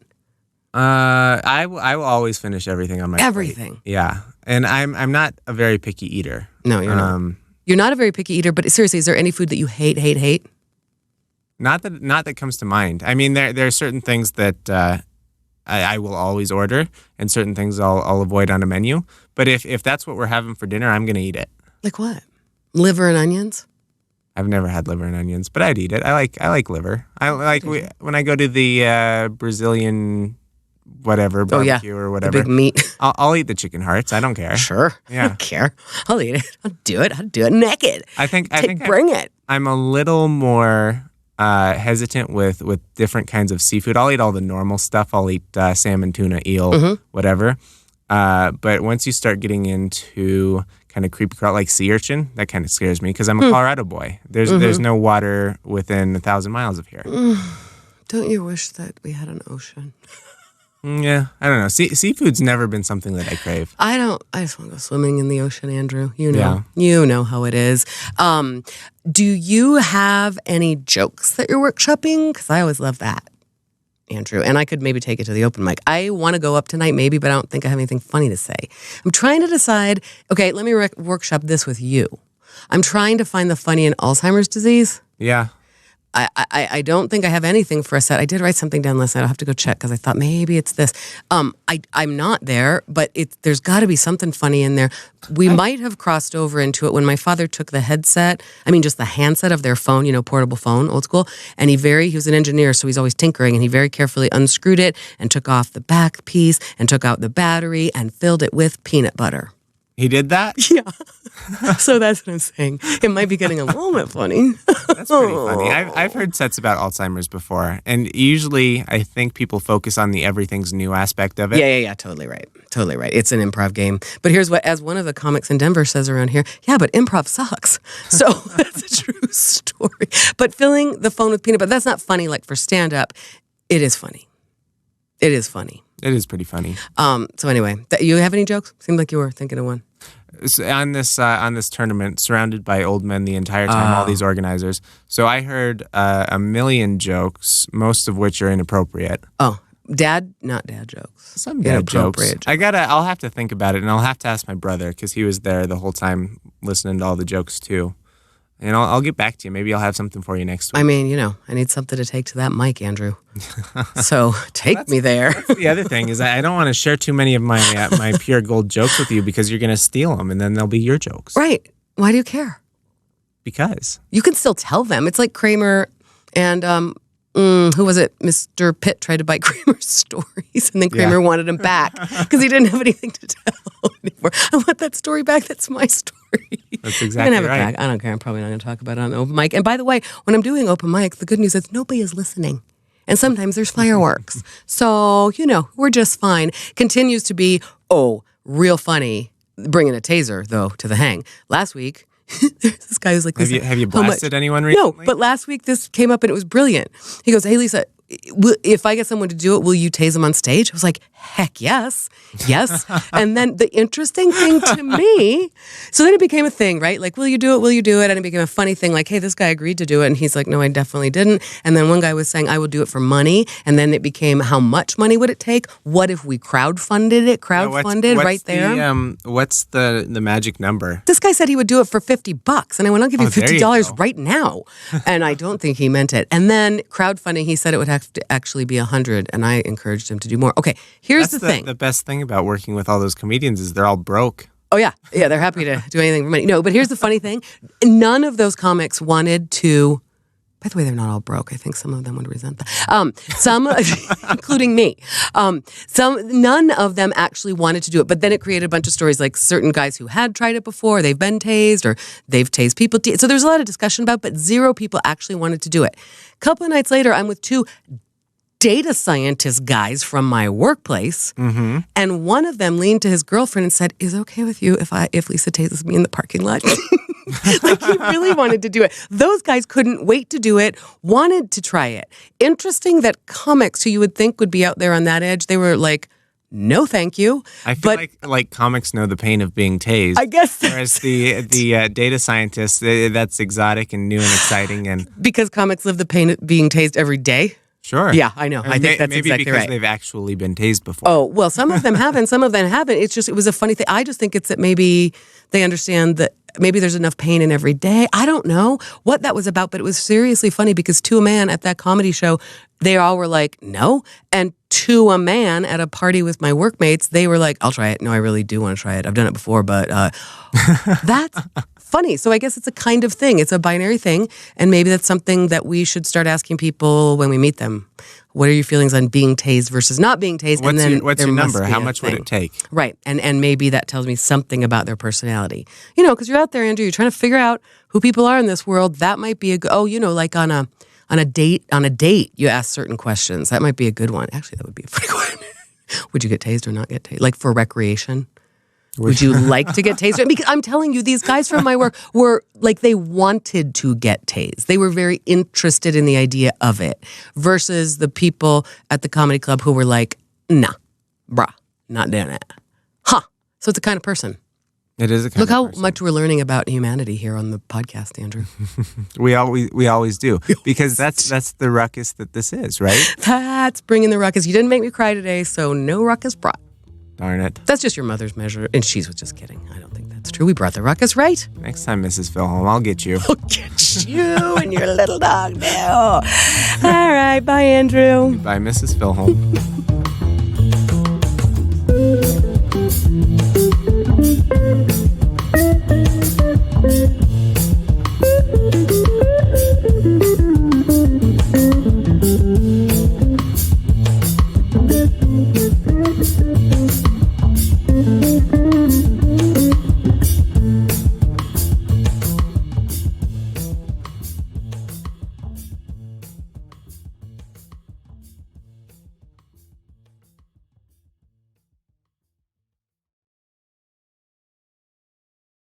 I will always finish everything on my Everything. plate. Yeah. And I'm not a very picky eater. No, you're not. You're not a very picky eater, but seriously, is there any food that you hate? Not that comes to mind. I mean, there are certain things that I will always order, and certain things I'll avoid on a menu. But if that's what we're having for dinner, I'm gonna eat it. Like what? Liver and onions? I've never had liver and onions, but I'd eat it. I like liver. When I go to the Brazilian whatever barbecue or whatever, the big meat. I'll eat the chicken hearts. I don't care. Sure. Yeah. I don't care. I'll eat it. I'll do it naked. Bring it. I'm a little more hesitant with different kinds of seafood. I'll eat all the normal stuff. I'll eat salmon, tuna, eel, whatever. But once you start getting into kind of creepy crawl like sea urchin, that kind of scares me because I'm a Colorado boy. There's no water within 1,000 miles of here. Don't you wish that we had an ocean? Yeah, I don't know. Seafood's never been something that I crave. I just want to go swimming in the ocean, Andrew. You know. Yeah. You know how it is. Do you have any jokes that you're workshopping? Because I always love that, Andrew. And I could maybe take it to the open mic. I want to go up tonight maybe, but I don't think I have anything funny to say. I'm trying to decide, okay, let me workshop this with you. I'm trying to find the funny in Alzheimer's disease. Yeah. I don't think I have anything for a set. I did write something down last night. I'll have to go check because I thought maybe it's this. I'm not there, but there's got to be something funny in there. We might have crossed over into it when my father took the just the handset of their phone, portable phone, old school, and he was an engineer, so he's always tinkering, and he very carefully unscrewed it and took off the back piece and took out the battery and filled it with peanut butter. He did that? Yeah. So that's what I'm saying. It might be getting a little bit funny. That's pretty funny. I've heard sets about Alzheimer's before, and usually I think people focus on the everything's new aspect of it. Yeah. Totally right. It's an improv game. But here's what, as one of the comics in Denver says around here, yeah, but improv sucks. So that's a true story. But filling the phone with peanut butter, that's not funny like for stand-up. It is funny. It is funny. It is pretty funny. So anyway, you have any jokes? Seemed like you were thinking of one. So on this tournament, surrounded by old men the entire time, all these organizers. So I heard a million jokes, most of which are inappropriate. Oh, not dad jokes. Some dad jokes. I'll have to think about it, and I'll have to ask my brother because he was there the whole time listening to all the jokes too. And I'll get back to you. Maybe I'll have something for you next week. I mean, I need something to take to that mic, Andrew. So take me there. The other thing is I don't want to share too many of my my pure gold jokes with you because you're going to steal them, and then they'll be your jokes. Right. Why do you care? Because. You can still tell them. It's like Kramer and who was it? Mr. Pitt tried to bite Kramer's stories, and then Kramer wanted him back because he didn't have anything to tell anymore. I want that story back. That's my story. That's exactly right. Back. I don't care. I'm probably not going to talk about it on open mic. And by the way, when I'm doing open mic, the good news is nobody is listening. And sometimes there's fireworks. So, we're just fine. Continues to be, real funny, bringing a taser, though, to the hang. Last week, there's this guy who's like, have you blasted anyone recently? No, but last week this came up and it was brilliant. He goes, hey, Lisa, if I get someone to do it, will you tase them on stage? I was like, heck yes. Yes. And then the interesting thing to me, so then it became a thing, right? Like, will you do it? Will you do it? And it became a funny thing. Like, hey, this guy agreed to do it. And he's like, no, I definitely didn't. And then one guy was saying, I will do it for money. And then it became, how much money would it take? What if we crowdfunded it? Crowdfunded right there. What's the magic number? This guy said he would do it for $50. And I went, I'll give you $50 right now. And I don't think he meant it. And then crowdfunding, he said it would have to actually be 100. And I encouraged him to do more. Okay, here's the thing. The best thing about working with all those comedians is they're all broke. Oh, yeah. Yeah, they're happy to do anything for money. No, but here's the funny thing. None of those comics wanted to... By the way, they're not all broke. I think some of them would resent that. Some, including me. None of them actually wanted to do it. But then it created a bunch of stories like certain guys who had tried it before, they've been tased, or they've tased people. So there's a lot of discussion about it, but 0 people actually wanted to do it. A couple of nights later, I'm with 2 data scientist guys from my workplace, and one of them leaned to his girlfriend and said, "Is it okay with you if Lisa tases me in the parking lot?" Like, he really wanted to do it. Those guys couldn't wait to do it, wanted to try it. Interesting that comics who you would think would be out there on that edge, they were like, no, thank you. I feel like comics know the pain of being tased. I guess. Whereas the data scientists, that's exotic and new and exciting, and because comics live the pain of being tased every day. Sure. Yeah, I know. I think that's maybe exactly because right. they've actually been tased before. Oh, well, some of them haven't. Some of them haven't. It was a funny thing. I just think it's that maybe they understand that maybe there's enough pain in every day. I don't know what that was about, but it was seriously funny because to a man at that comedy show, they all were like, no. And to a man at a party with my workmates, they were like, I'll try it. No, I really do want to try it. I've done it before, but that's funny. So I guess it's a kind of thing. It's a binary thing. And maybe that's something that we should start asking people when we meet them. What are your feelings on being tased versus not being tased? What's your number? How much would it take? Right. And maybe that tells me something about their personality. You know, because you're out there, Andrew, you're trying to figure out who people are in this world. That might be like on a date, you ask certain questions. That might be a good one. Actually, that would be a pretty good one. Would you get tased or not get tased? Like for recreation? Would you like to get tased? Because I'm telling you, these guys from my work were like, they wanted to get tased. They were very interested in the idea of it versus the people at the comedy club who were like, nah, brah, not doing it. Huh. So it's a kind of person. It is a kind Look of how person. much we're learning about humanity here on the podcast, Andrew. We always do. Because that's the ruckus that this is, right? That's bringing the ruckus. You didn't make me cry today, so no ruckus brought. Darn it. That's just your mother's measure. And she was just kidding. I don't think that's true. We brought the ruckus, right? Next time, Mrs. Filholm, I'll get you. I'll get you and your little dog now. All right. Bye, Andrew. Bye, Mrs. Filholm.